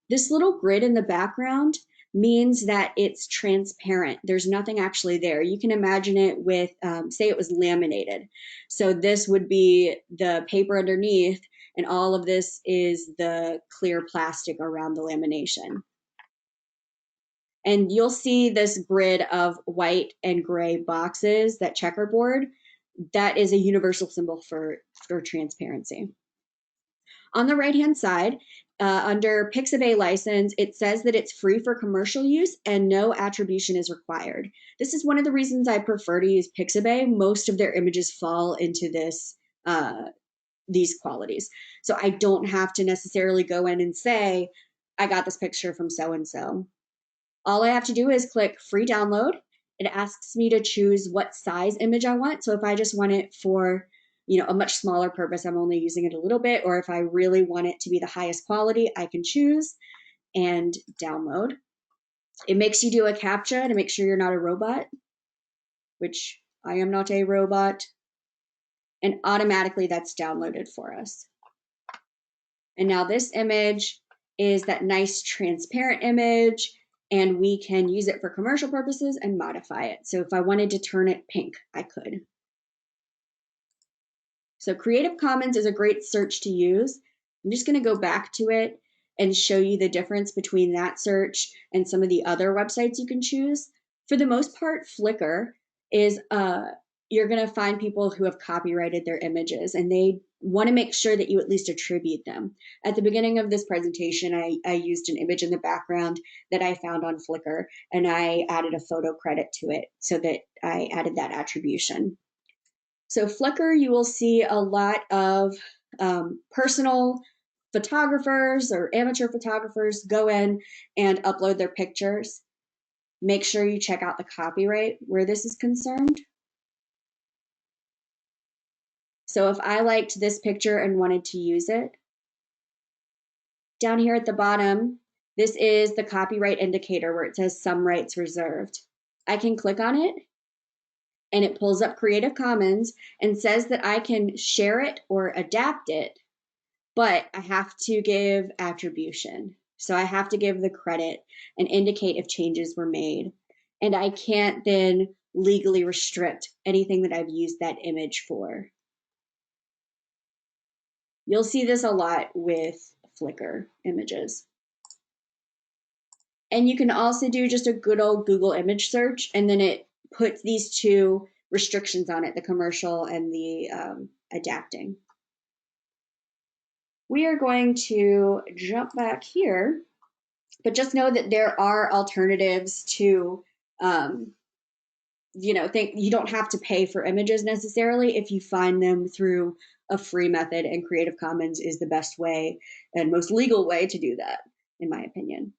Speaker 1: This little grid in the background means that it's transparent. There's nothing actually there. You can imagine it with, say it was laminated. So this would be the paper underneath, and all of this is the clear plastic around the lamination. And you'll see this grid of white and gray boxes, that checkerboard. That is a universal symbol for transparency. On the right-hand side, under Pixabay license, it says that it's free for commercial use and no attribution is required. This is one of the reasons I prefer to use Pixabay. Most of their images fall into these qualities. So I don't have to necessarily go in and say, I got this picture from so-and-so. All I have to do is click free download. It asks me to choose what size image I want. So if I just want it for a much smaller purpose, I'm only using it a little bit, or if I really want it to be the highest quality, I can choose and download. It makes you do a CAPTCHA to make sure you're not a robot, which I am not a robot, and automatically that's downloaded for us. And now this image is that nice transparent image, and we can use it for commercial purposes and modify it. So if I wanted to turn it pink, I could. So Creative Commons is a great search to use. I'm just going to go back to it and show you the difference between that search and some of the other websites you can choose. For the most part, Flickr is you're going to find people who have copyrighted their images, and they want to make sure that you at least attribute them. At the beginning of this presentation, I used an image in the background that I found on Flickr, and I added a photo credit to it so that I added that attribution. So Flickr, you will see a lot of personal photographers or amateur photographers go in and upload their pictures. Make sure you check out the copyright where this is concerned. So if I liked this picture and wanted to use it, down here at the bottom, this is the copyright indicator where it says some rights reserved. I can click on it and it pulls up Creative Commons and says that I can share it or adapt it, but I have to give attribution. So I have to give the credit and indicate if changes were made. And I can't then legally restrict anything that I've used that image for. You'll see this a lot with Flickr images. And you can also do just a good old Google image search, and then it puts these two restrictions on it, the commercial and the adapting. We are going to jump back here, but just know that there are alternatives to, you don't have to pay for images necessarily if you find them through a free method, and Creative Commons is the best way and most legal way to do that, in my opinion.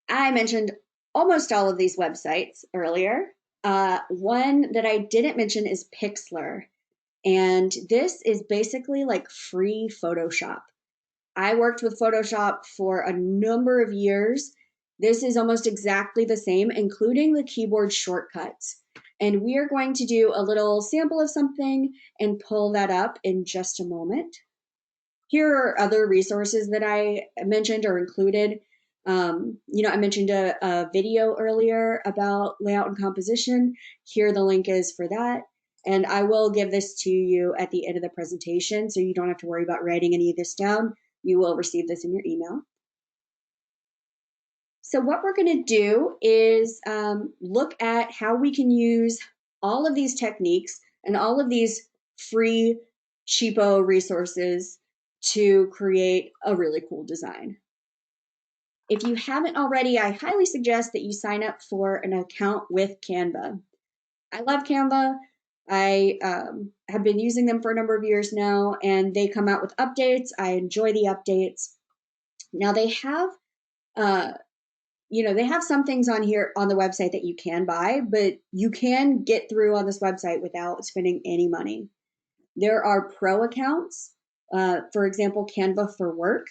Speaker 1: I mentioned almost all of these websites earlier. One that I didn't mention is Pixlr. And this is basically like free Photoshop. I worked with Photoshop for a number of years. This is almost exactly the same, including the keyboard shortcuts. And we are going to do a little sample of something and pull that up in just a moment. Here are other resources that I mentioned or included. I mentioned a video earlier about layout and composition. Here, the link is for that. And I will give this to you at the end of the presentation, so you don't have to worry about writing any of this down. You will receive this in your email. So what we're going to do is look at how we can use all of these techniques and all of these free cheapo resources to create a really cool design. If you haven't already, I highly suggest that you sign up for an account with Canva. I love Canva. I have been using them for a number of years now, and they come out with updates. I enjoy the updates. Now they have they have some things on here on the website that you can buy, but you can get through on this website without spending any money. There are pro accounts. For example, Canva for Work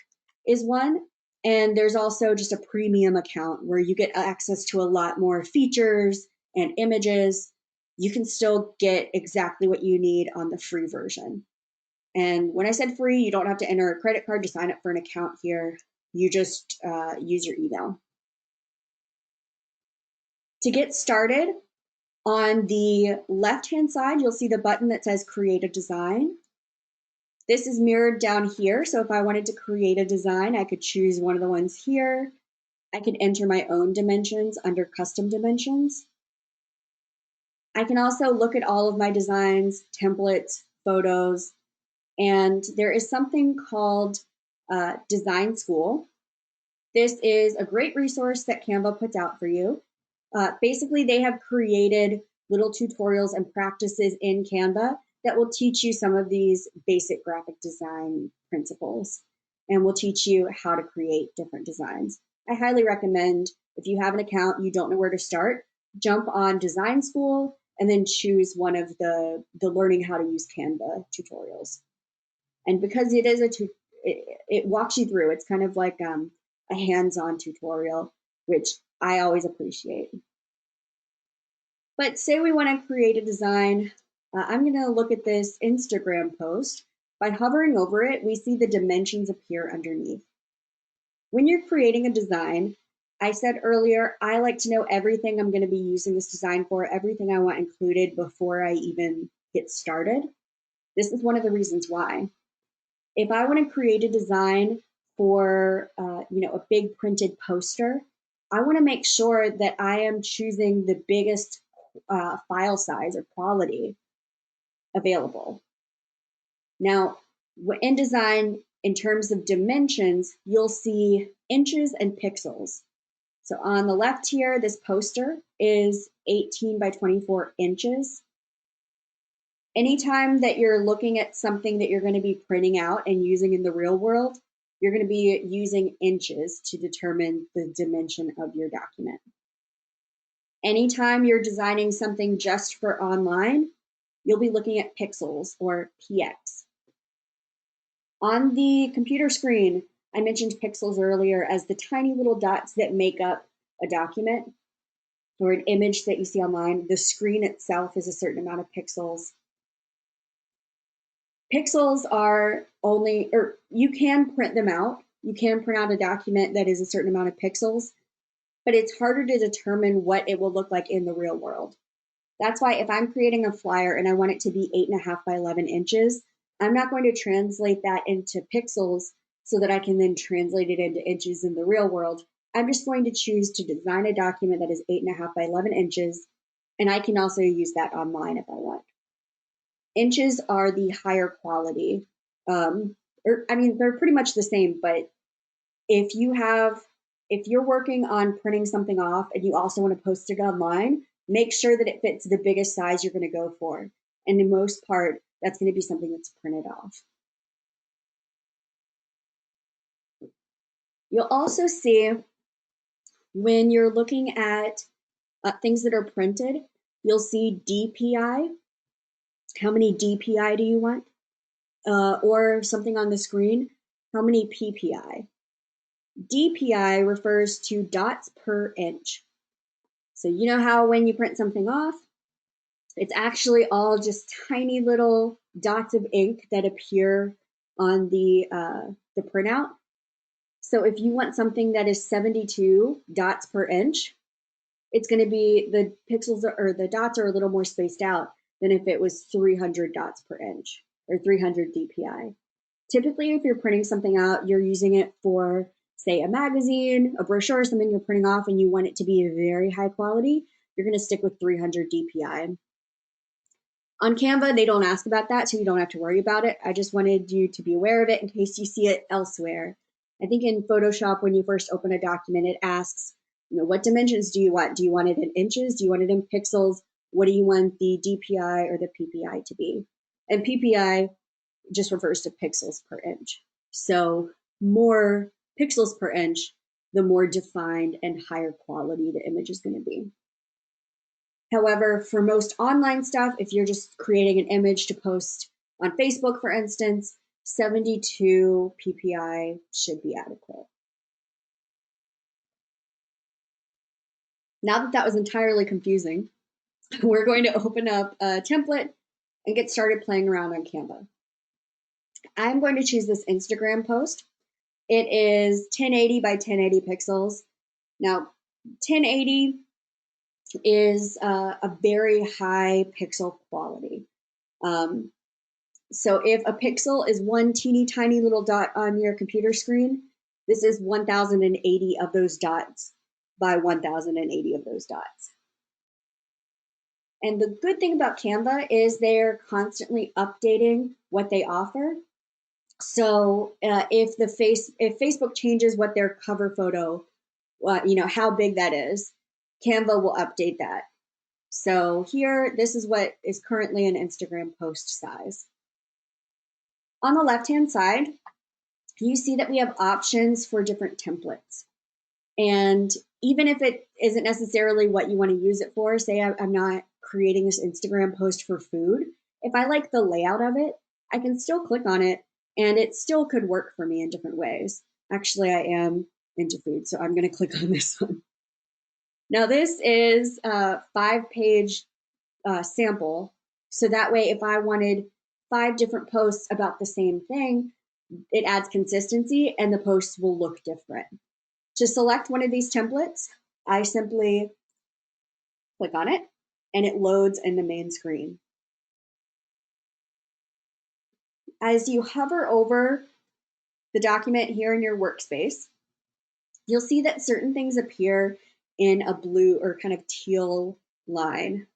Speaker 1: is one. And there's also just a premium account where you get access to a lot more features and images. You can still get exactly what you need on the free version. And when I said free, you don't have to enter a credit card to sign up for an account here. You just use your email. To get started, on the left-hand side, you'll see the button that says Create a Design. This is mirrored down here, so if I wanted to create a design, I could choose one of the ones here. I can enter my own dimensions under Custom Dimensions. I can also look at all of my designs, templates, photos, and there is something called Design School. This is a great resource that Canva puts out for you. Basically, they have created little tutorials and practices in Canva that will teach you some of these basic graphic design principles and will teach you how to create different designs. I highly recommend, if you have an account, you don't know where to start, jump on Design School and then choose one of the learning how to use Canva tutorials. And because it is it walks you through, it's kind of like a hands-on tutorial, which I always appreciate. But say we want to create a design. I'm going to look at this Instagram post. By hovering over it, we see the dimensions appear underneath. When you're creating a design, I said earlier, I like to know everything I'm going to be using this design for, everything I want included before I even get started. This is one of the reasons why. If I want to create a design for a big printed poster, I want to make sure that I am choosing the biggest file size or quality available. Now, in design, in terms of dimensions, you'll see inches and pixels. So on the left here, this poster is 18 by 24 inches. Anytime that you're looking at something that you're going to be printing out and using in the real world, you're going to be using inches to determine the dimension of your document. Anytime you're designing something just for online, you'll be looking at pixels or px. On the computer screen, I mentioned pixels earlier as the tiny little dots that make up a document or an image that you see online. The screen itself is a certain amount of pixels. Pixels are only, or you can print them out. You can print out a document that is a certain amount of pixels, but it's harder to determine what it will look like in the real world. That's why if I'm creating a flyer and I want it to be 8.5 by 11 inches, I'm not going to translate that into pixels so that I can then translate it into inches in the real world. I'm just going to choose to design a document that is 8.5 by 11 inches, and I can also use that online if I want. Inches are the higher quality. They're pretty much the same, but if you're working on printing something off and you also want to post it online, make sure that it fits the biggest size you're going to go for. And in most part, that's going to be something that's printed off. You'll also see when you're looking at things that are printed, you'll see DPI. How many DPI do you want? Or something on the screen, how many PPI? DPI refers to dots per inch. So you know how when you print something off, it's actually all just tiny little dots of ink that appear on the printout. So if you want something that is 72 dots per inch, it's going to be the pixels or the dots are a little more spaced out than if it was 300 dots per inch or 300 DPI. Typically, if you're printing something out, you're using it for, say, a magazine, a brochure, something you're printing off, and you want it to be very high quality, you're going to stick with 300 DPI. On Canva, they don't ask about that, so you don't have to worry about it. I just wanted you to be aware of it in case you see it elsewhere. I think in Photoshop, when you first open a document, it asks, what dimensions do you want? Do you want it in inches? Do you want it in pixels? What do you want the DPI or the PPI to be? And PPI just refers to pixels per inch. So more pixels per inch, the more defined and higher quality the image is going to be. However, for most online stuff, if you're just creating an image to post on Facebook, for instance, 72 PPI should be adequate. Now that that was entirely confusing, we're going to open up a template and get started playing around on Canva. I'm going to choose this Instagram post. It is 1080 by 1080 pixels. Now, 1080 is a very high pixel quality. So if a pixel is one teeny tiny little dot on your computer screen, this is 1080 of those dots by 1080 of those dots. And the good thing about Canva is they're constantly updating what they offer. So if Facebook changes what their cover photo, how big that is, Canva will update that. So here, this is what is currently an Instagram post size. On the left-hand side, you see that we have options for different templates. And even if it isn't necessarily what you want to use it for, say I'm not creating this Instagram post for food, if I like the layout of it, I can still click on it and it still could work for me in different ways. Actually, I am into food, so I'm going to click on this one. Now, this is a 5-page sample. So that way, if I wanted 5 different posts about the same thing, it adds consistency and the posts will look different. To select one of these templates, I simply click on it and it loads in the main screen. As you hover over the document here in your workspace, you'll see that certain things appear in a blue or kind of teal line.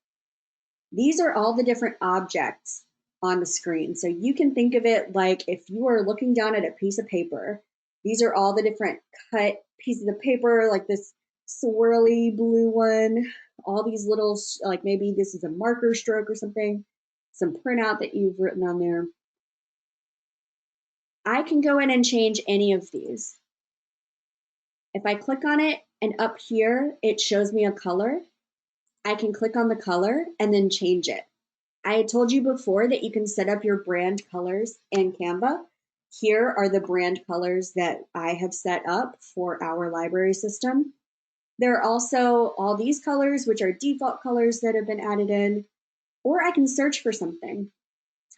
Speaker 1: These are all the different objects on the screen. So you can think of it like if you are looking down at a piece of paper, these are all the different cut pieces of paper, like this swirly blue one, all these little, like maybe this is a marker stroke or something, some printout that you've written on there. I can go in and change any of these. If I click on it and up here, it shows me a color, I can click on the color and then change it. I had told you before that you can set up your brand colors in Canva. Here are the brand colors that I have set up for our library system. There are also all these colors, which are default colors that have been added in, or I can search for something.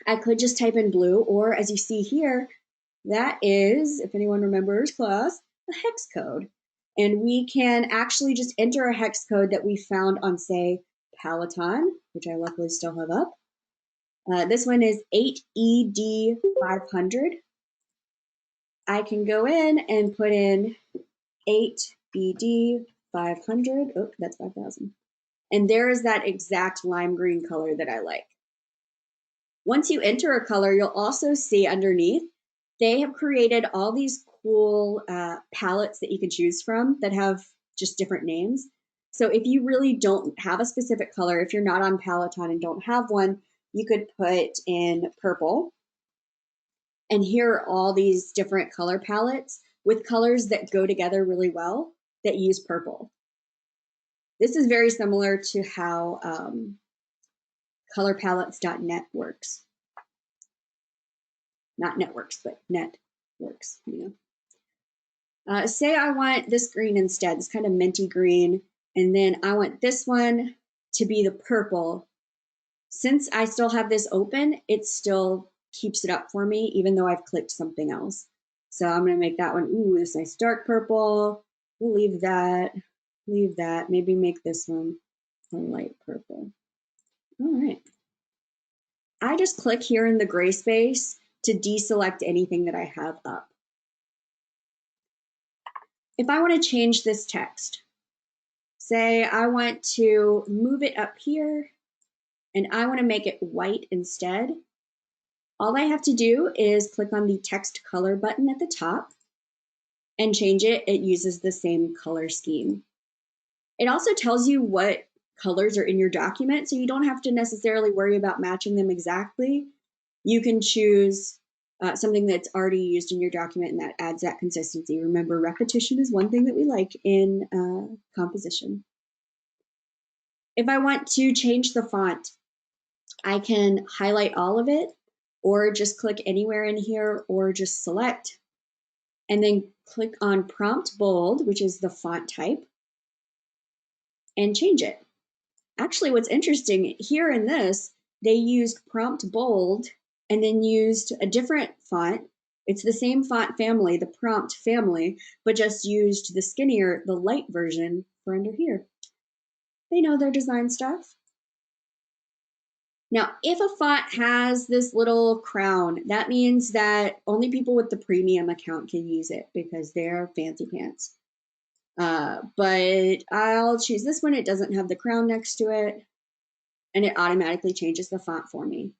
Speaker 1: I could just type in blue, or as you see here, that is, if anyone remembers class, a hex code. And we can actually just enter a hex code that we found on, say, Peloton, which I luckily still have up. This one is 8ED500. I can go in and put in 8ED500. Oh, that's 5,000. And there is that exact lime green color that I like. Once you enter a color, you'll also see underneath, they have created all these cool palettes that you can choose from that have just different names. So if you really don't have a specific color, if you're not on Peloton and don't have one, you could put in purple. And here are all these different color palettes with colors that go together really well that use purple. This is very similar to how colorpalettes.net works. Not networks, but net works, say I want this green instead, this kind of minty green, and then I want this one to be the purple. Since I still have this open, it's still keeps it up for me, even though I've clicked something else. So I'm going to make that one, ooh, this nice dark purple. We'll leave that, maybe make this one a light purple. All right. I just click here in the gray space to deselect anything that I have up. If I want to change this text, say I want to move it up here and I want to make it white instead, all I have to do is click on the text color button at the top and change it. It uses the same color scheme. It also tells you what colors are in your document, so you don't have to necessarily worry about matching them exactly. You can choose something that's already used in your document, and that adds that consistency. Remember, repetition is one thing that we like in composition. If I want to change the font, I can highlight all of it, or just click anywhere in here, or just select, and then click on Prompt Bold, which is the font type, and change it. Actually, what's interesting here in this, they used Prompt Bold and then used a different font. It's the same font family, the Prompt family, but just used the skinnier, the light version for under here. They know their design stuff. Now, if a font has this little crown, that means that only people with the premium account can use it because they're fancy pants. But I'll choose this one. It doesn't have the crown next to it, and it automatically changes the font for me.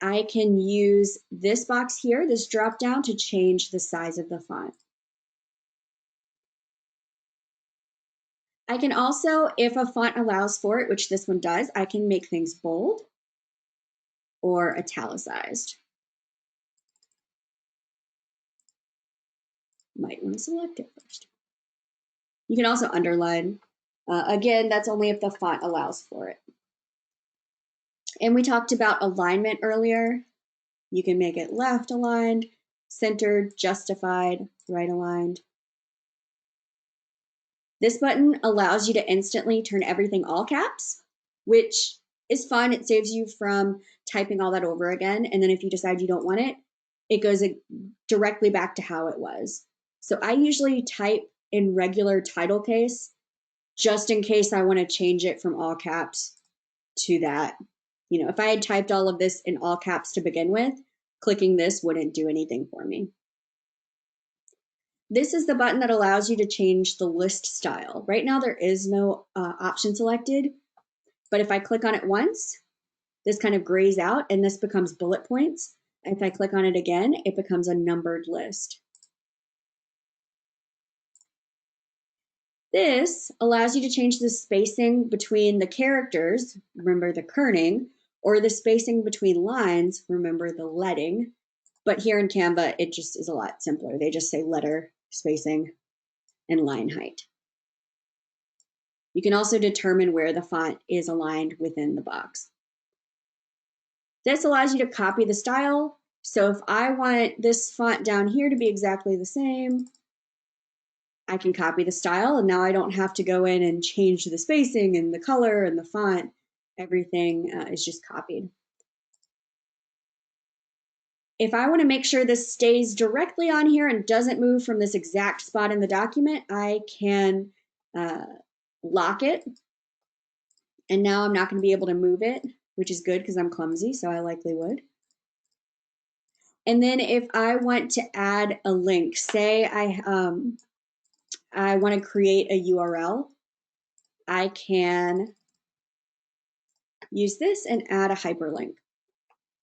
Speaker 1: I can use this box here, this drop down, to change the size of the font. I can also, if a font allows for it, which this one does, I can make things bold or italicized. Might want to select it first. You can also underline. Again, that's only if the font allows for it. And we talked about alignment earlier. You can make it left aligned, centered, justified, right aligned. This button allows you to instantly turn everything all caps, which is fun. It saves you from typing all that over again. And then if you decide you don't want it, it goes directly back to how it was. So I usually type in regular title case, just in case I want to change it from all caps to that. You know, if I had typed all of this in all caps to begin with, clicking this wouldn't do anything for me. This is the button that allows you to change the list style. Right now there is no option selected, but if I click on it once, this kind of grays out and this becomes bullet points. If I click on it again, it becomes a numbered list. This allows you to change the spacing between the characters, remember the kerning, or the spacing between lines, remember the leading. But here in Canva, it just is a lot simpler. They just say letter spacing and line height. You can also determine where the font is aligned within the box. This allows you to copy the style. So if I want this font down here to be exactly the same, I can copy the style, and now I don't have to go in and change the spacing and the color and the font. Everything is just copied. If I want to make sure this stays directly on here and doesn't move from this exact spot in the document, I can lock it. And now I'm not going to be able to move it, which is good because I'm clumsy, so I likely would. And then if I want to add a link, say I want to create a URL, I can use this and add a hyperlink.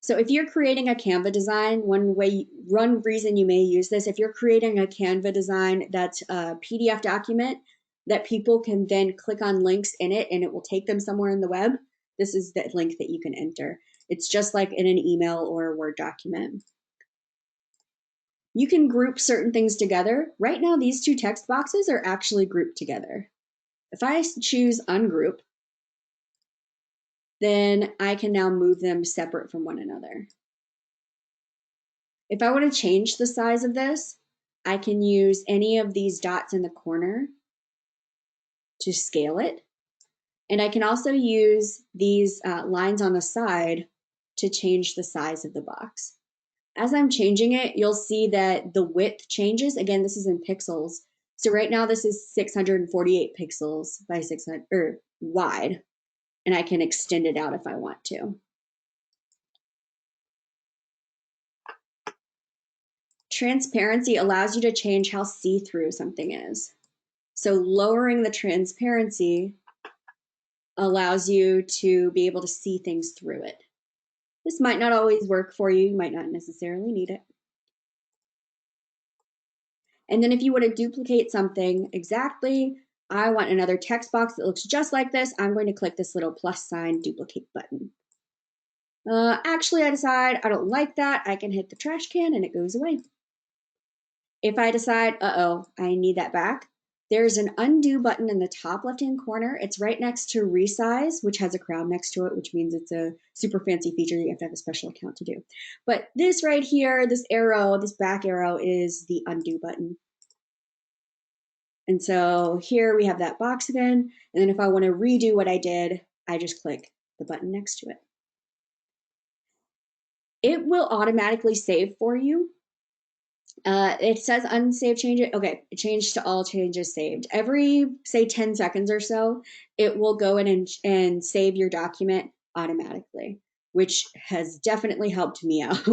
Speaker 1: So if you're creating a Canva design, one reason you may use this, if you're creating a Canva design that's a PDF document that people can then click on links in it and it will take them somewhere in the web, this is the link that you can enter. It's just like in an email or a Word document. You can group certain things together. Right now, these two text boxes are actually grouped together. If I choose ungroup, then I can now move them separate from one another. If I want to change the size of this, I can use any of these dots in the corner to scale it. And I can also use these lines on the side to change the size of the box. As I'm changing it, you'll see that the width changes. Again, this is in pixels. So right now this is 648 pixels by 600 or wide, and I can extend it out if I want to. Transparency allows you to change how see-through something is. So lowering the transparency allows you to be able to see things through it. This might not always work for you. You might not necessarily need it. And then if you want to duplicate something exactly, I want another text box that looks just like this. I'm going to click this little plus sign duplicate button. Actually, I decide I don't like that. I can hit the trash can and it goes away. If I decide, uh-oh, I need that back, there's an undo button in the top left-hand corner. It's right next to resize, which has a crown next to it, which means it's a super fancy feature you have to have a special account to do. But this right here, this arrow, this back arrow is the undo button. And so here we have that box again. And then if I want to redo what I did, I just click the button next to it. It will automatically save for you. It says unsave changes. Okay, it changed to all changes saved. Every, say, 10 seconds or so, it will go in and save your document automatically, which has definitely helped me out.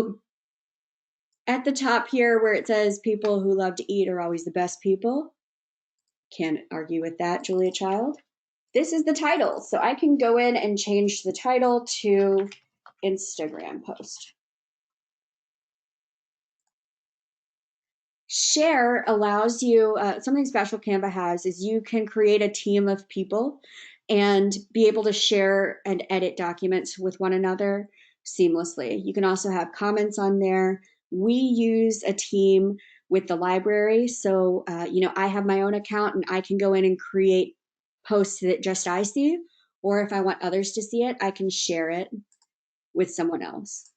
Speaker 1: At the top here where it says people who love to eat are always the best people, can't argue with that, Julia Child. This is the title. So I can go in and change the title to Instagram post. Share allows you, something special Canva has is you can create a team of people and be able to share and edit documents with one another seamlessly. You can also have comments on there. We use a team with the library. So, I have my own account and I can go in and create posts that just I see. Or if I want others to see it, I can share it with someone else.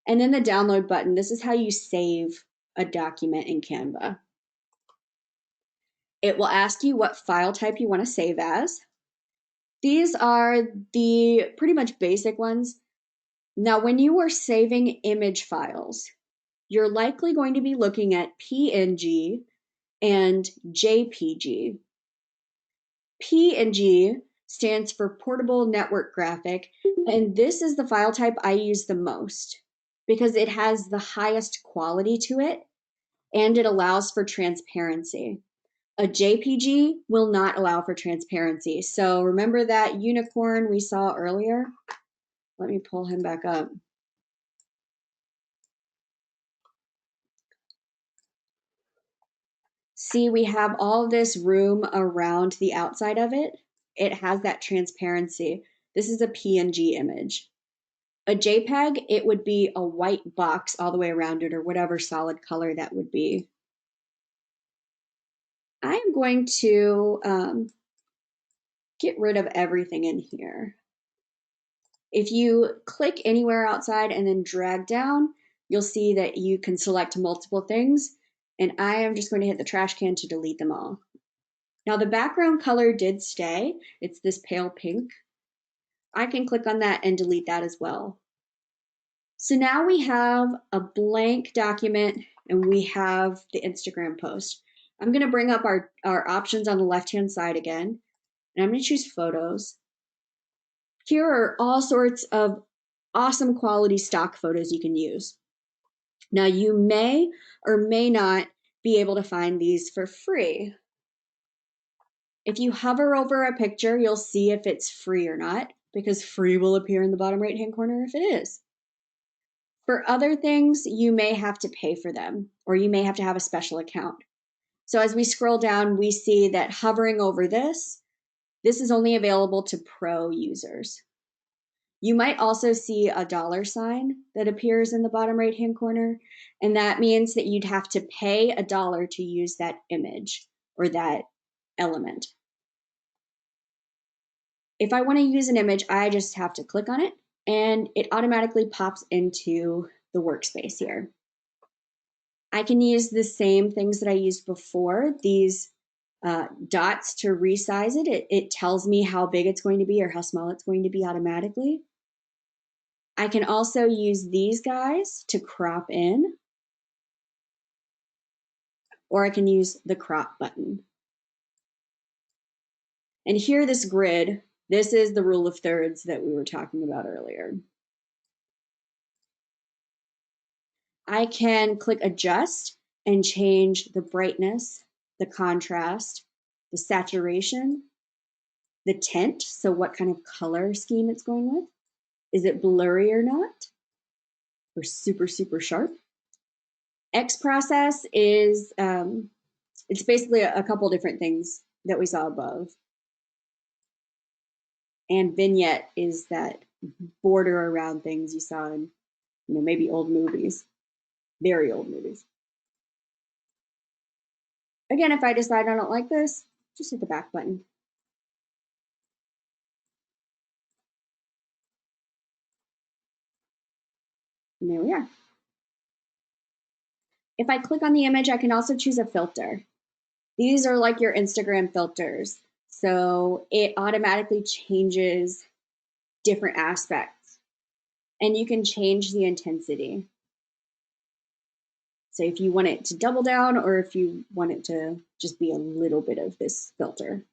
Speaker 1: And then the download button, this is how you save a document in Canva. It will ask you what file type you want to save as. These are the pretty much basic ones. Now, when you are saving image files, you're likely going to be looking at PNG and JPG. PNG stands for Portable Network Graphic, and this is the file type I use the most because it has the highest quality to it and it allows for transparency. A JPG will not allow for transparency. So remember that unicorn we saw earlier? Let me pull him back up. See, we have all this room around the outside of it. It has that transparency. This is a PNG image. A JPEG, it would be a white box all the way around it or whatever solid color that would be. I am going to get rid of everything in here. If you click anywhere outside and then drag down, you'll see that you can select multiple things. And I am just going to hit the trash can to delete them all. Now the background color did stay. It's this pale pink. I can click on that and delete that as well. So now we have a blank document and we have the Instagram post. I'm going to bring up our options on the left-hand side again. And I'm going to choose photos. Here are all sorts of awesome quality stock photos you can use. Now you may or may not be able to find these for free. If you hover over a picture, you'll see if it's free or not, because free will appear in the bottom right-hand corner if it is. For other things, you may have to pay for them, or you may have to have a special account. So as we scroll down, we see that hovering over this is only available to pro users. You might also see a $sign that appears in the bottom right-hand corner, and that means that you'd have to pay $1 to use that image or that element. If I want to use an image, I just have to click on it, and it automatically pops into the workspace here. I can use the same things that I used before, these dots to resize it. It tells me how big it's going to be or how small it's going to be automatically. I can also use these guys to crop in, or I can use the crop button. And here, this grid, this is the rule of thirds that we were talking about earlier. I can click adjust and change the brightness, the contrast, the saturation, the tint, so what kind of color scheme it's going with. Is it blurry or not? Or super, super sharp? X process is, it's basically a couple different things that we saw above. And vignette is that border around things you saw in, maybe old movies, very old movies. Again, if I decide I don't like this, just hit the back button. And there we are. If I click on the image, I can also choose a filter. These are like your Instagram filters. So it automatically changes different aspects. And you can change the intensity. So if you want it to double down or if you want it to just be a little bit of this filter.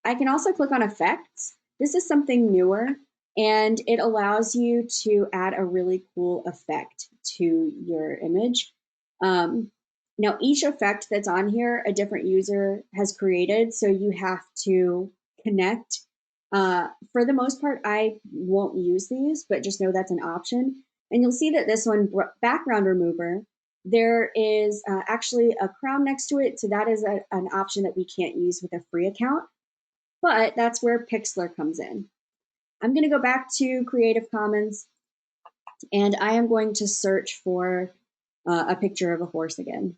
Speaker 1: I can also click on effects. This is something newer, and it allows you to add a really cool effect to your image. Now, each effect that's on here, a different user has created, so you have to connect. For the most part, I won't use these, but just know that's an option. And you'll see that this one, background remover, there is actually a crown next to it, so that is an option that we can't use with a free account. But that's where Pixlr comes in. I'm going to go back to Creative Commons, and I am going to search for a picture of a horse again.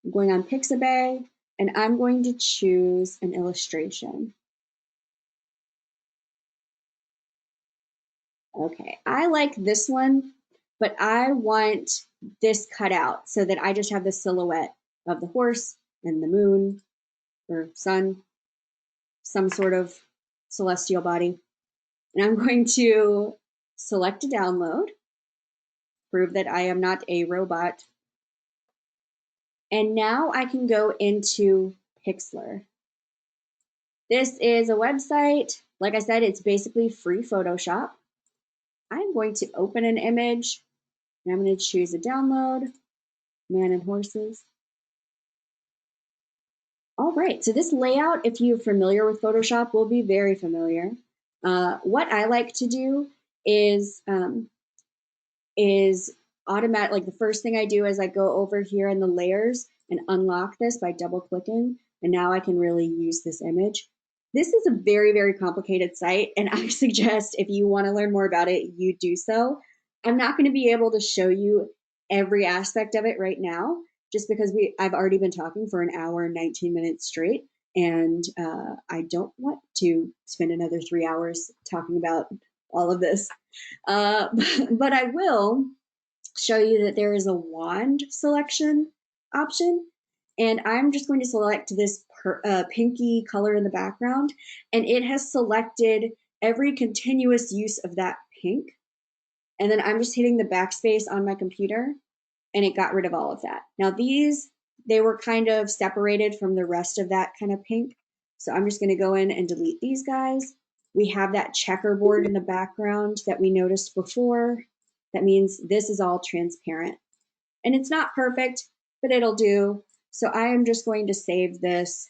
Speaker 1: I'm going on Pixabay, and I'm going to choose an illustration. Okay, I like this one, but I want this cut out so that I just have the silhouette of the horse and the moon or sun, some sort of celestial body. And I'm going to select a download, prove that I am not a robot. And now I can go into Pixlr. This is a website. Like I said, it's basically free Photoshop. I'm going to open an image, and I'm going to choose a download, man and horses. All right, so this layout, if you're familiar with Photoshop, will be very familiar. What I like to do is automatic. Like the first thing I do is I go over here in the layers and unlock this by double clicking, and now I can really use this image. This is a very, very complicated site, and I suggest if you want to learn more about it, you do so. I'm not going to be able to show you every aspect of it right now, just because I've already been talking for an hour and 19 minutes straight, and I don't want to spend another 3 hours talking about all of this. But I will show you that there is a wand selection option. And I'm just going to select this pinky color in the background. And it has selected every continuous use of that pink. And then I'm just hitting the backspace on my computer, and it got rid of all of that. Now these, they were kind of separated from the rest of that kind of pink. So I'm just going to go in and delete these guys. We have that checkerboard in the background that we noticed before. That means this is all transparent. And it's not perfect, but it'll do. So I am just going to save this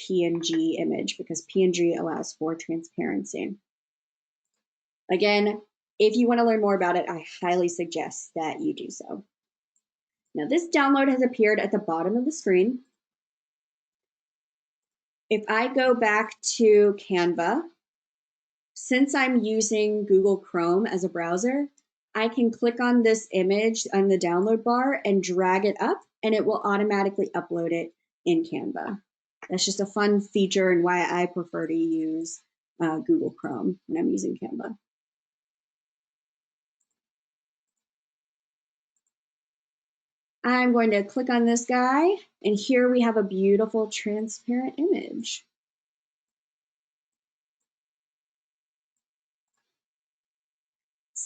Speaker 1: PNG image because PNG allows for transparency. Again, if you want to learn more about it, I highly suggest that you do so. Now this download has appeared at the bottom of the screen. If I go back to Canva, since I'm using Google Chrome as a browser, I can click on this image on the download bar and drag it up, and it will automatically upload it in Canva. That's just a fun feature and why I prefer to use Google Chrome when I'm using Canva. I'm going to click on this guy, and here we have a beautiful transparent image.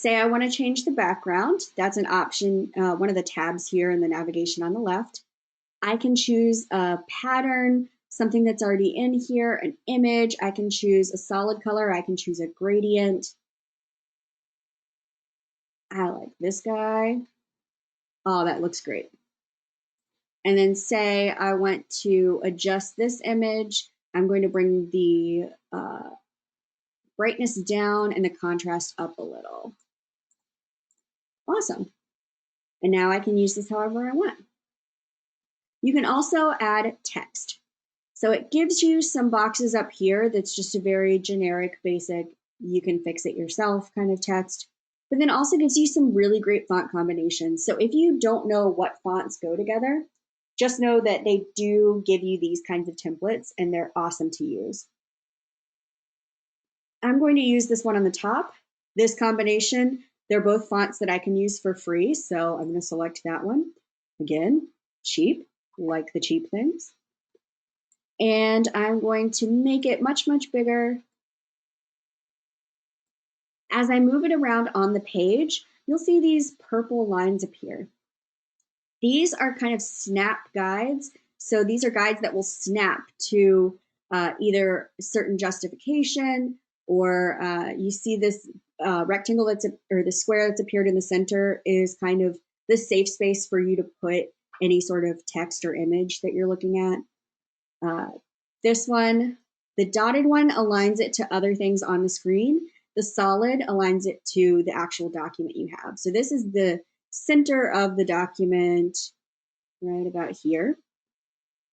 Speaker 1: Say I want to change the background. That's an option, one of the tabs here in the navigation on the left. I can choose a pattern, something that's already in here, an image. I can choose a solid color. I can choose a gradient. I like this guy. Oh, that looks great. And then say I want to adjust this image. I'm going to bring the brightness down and the contrast up a little. Awesome. And now I can use this however I want. You can also add text. So it gives you some boxes up here that's just a very generic, basic, you can fix it yourself kind of text, but then also gives you some really great font combinations. So if you don't know what fonts go together, just know that they do give you these kinds of templates and they're awesome to use. I'm going to use this one on the top. This combination, they're both fonts that I can use for free, so I'm going to select that one. Again, cheap, like the cheap things. And I'm going to make it much, much bigger. As I move it around on the page, you'll see these purple lines appear. These are kind of snap guides. So these are guides that will snap to either certain justification or you see this rectangle or the square that's appeared in the center is kind of the safe space for you to put any sort of text or image that you're looking at. This one, the dotted one aligns it to other things on the screen. The solid aligns it to the actual document you have. So this is the center of the document right about here.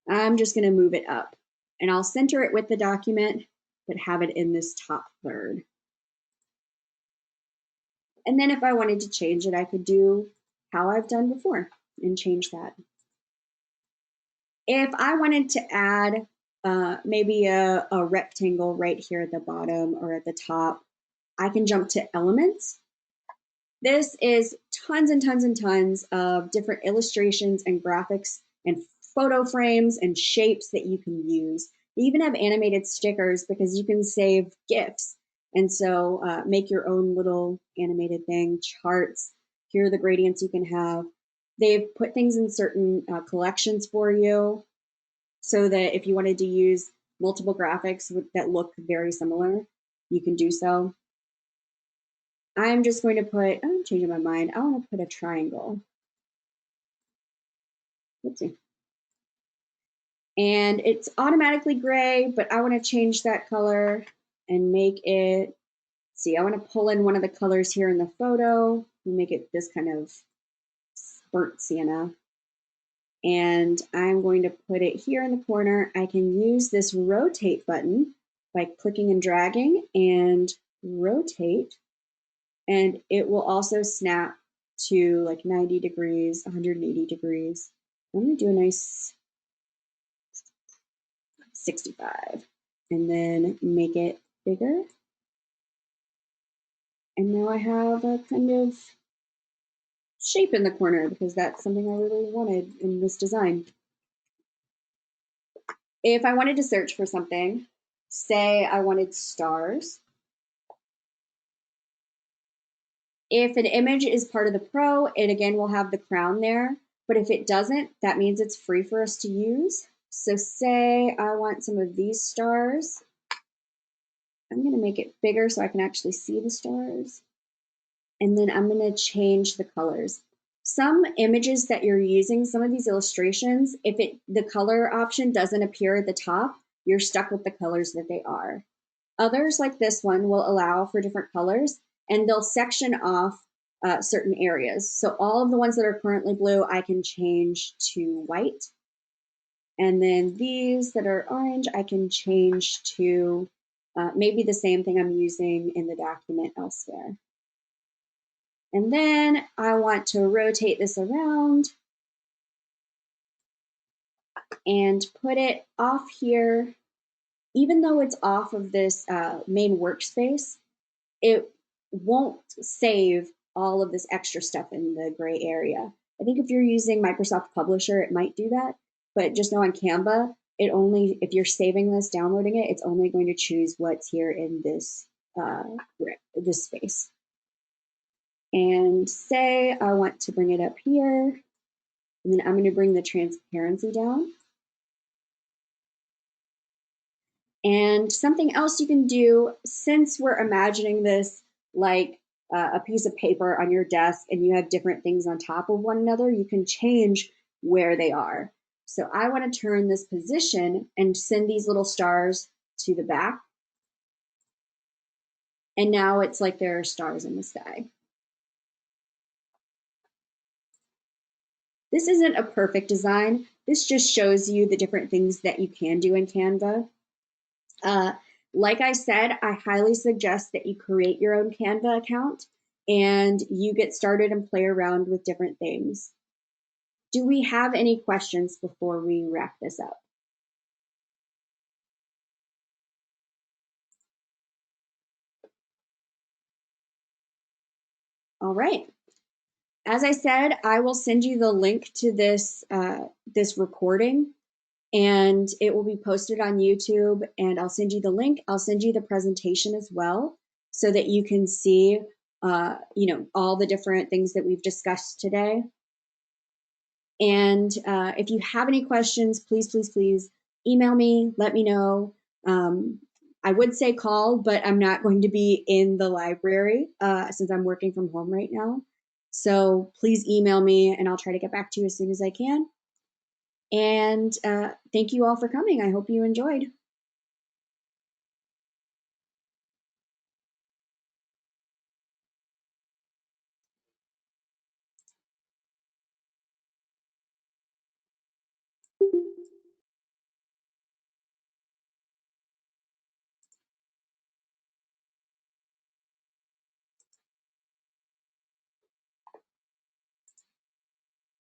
Speaker 1: I'm just going to move it up and I'll center it with the document, but have it in this top third. And then if I wanted to change it, I could do how I've done before and change that. If I wanted to add maybe a rectangle right here at the bottom or at the top, I can jump to elements. This is tons and tons and tons of different illustrations and graphics and photo frames and shapes that you can use. They even have animated stickers because you can save GIFs. And so make your own little animated thing, charts. Here are the gradients you can have. They've put things in certain collections for you so that if you wanted to use multiple graphics that look very similar, you can do so. I'm just going to put, I'm changing my mind. I want to put a triangle. Oopsie. And it's automatically gray, but I want to change that color and make it, see, I want to pull in one of the colors here in the photo and make it this kind of burnt sienna. And I'm going to put it here in the corner. I can use this rotate button by clicking and dragging and rotate. And it will also snap to like 90 degrees, 180 degrees. I'm going to do a nice 65 and then make it bigger. And now I have a kind of shape in the corner because that's something I really wanted in this design. If I wanted to search for something, say I wanted stars. If an image is part of the Pro, it again will have the crown there. But if it doesn't, that means it's free for us to use. So say I want some of these stars. I'm going to make it bigger so I can actually see the stars. And then I'm going to change the colors. Some images that you're using, some of these illustrations, if the color option doesn't appear at the top, you're stuck with the colors that they are. Others, like this one, will allow for different colors, and they'll section off certain areas. So all of the ones that are currently blue, I can change to white. And then these that are orange, I can change to maybe the same thing I'm using in the document elsewhere. And then I want to rotate this around and put it off here. Even though it's off of this main workspace, it won't save all of this extra stuff in the gray area. I think if you're using Microsoft Publisher, it might do that, but just know on Canva, it only, if you're saving this, downloading it, it's only going to choose what's here in this, this space. and say I want to bring it up here, and then I'm going to bring the transparency down. And something else you can do, since we're imagining this like a piece of paper on your desk and you have different things on top of one another, you can change where they are. So I want to turn this position and send these little stars to the back. And now it's like there are stars in the sky. This isn't a perfect design. This just shows you the different things that you can do in Canva. Like I said, I highly suggest that you create your own Canva account and you get started and play around with different things. Do we have any questions before we wrap this up? All right. As I said, I will send you the link to this recording, and it will be posted on YouTube. And I'll send you the link. I'll send you the presentation as well, so that you can see, all the different things that we've discussed today. And if you have any questions, please, please, please email me. Let me know. I would say call, but I'm not going to be in the library since I'm working from home right now. So please email me and I'll try to get back to you as soon as I can. And thank you all for coming. I hope you enjoyed.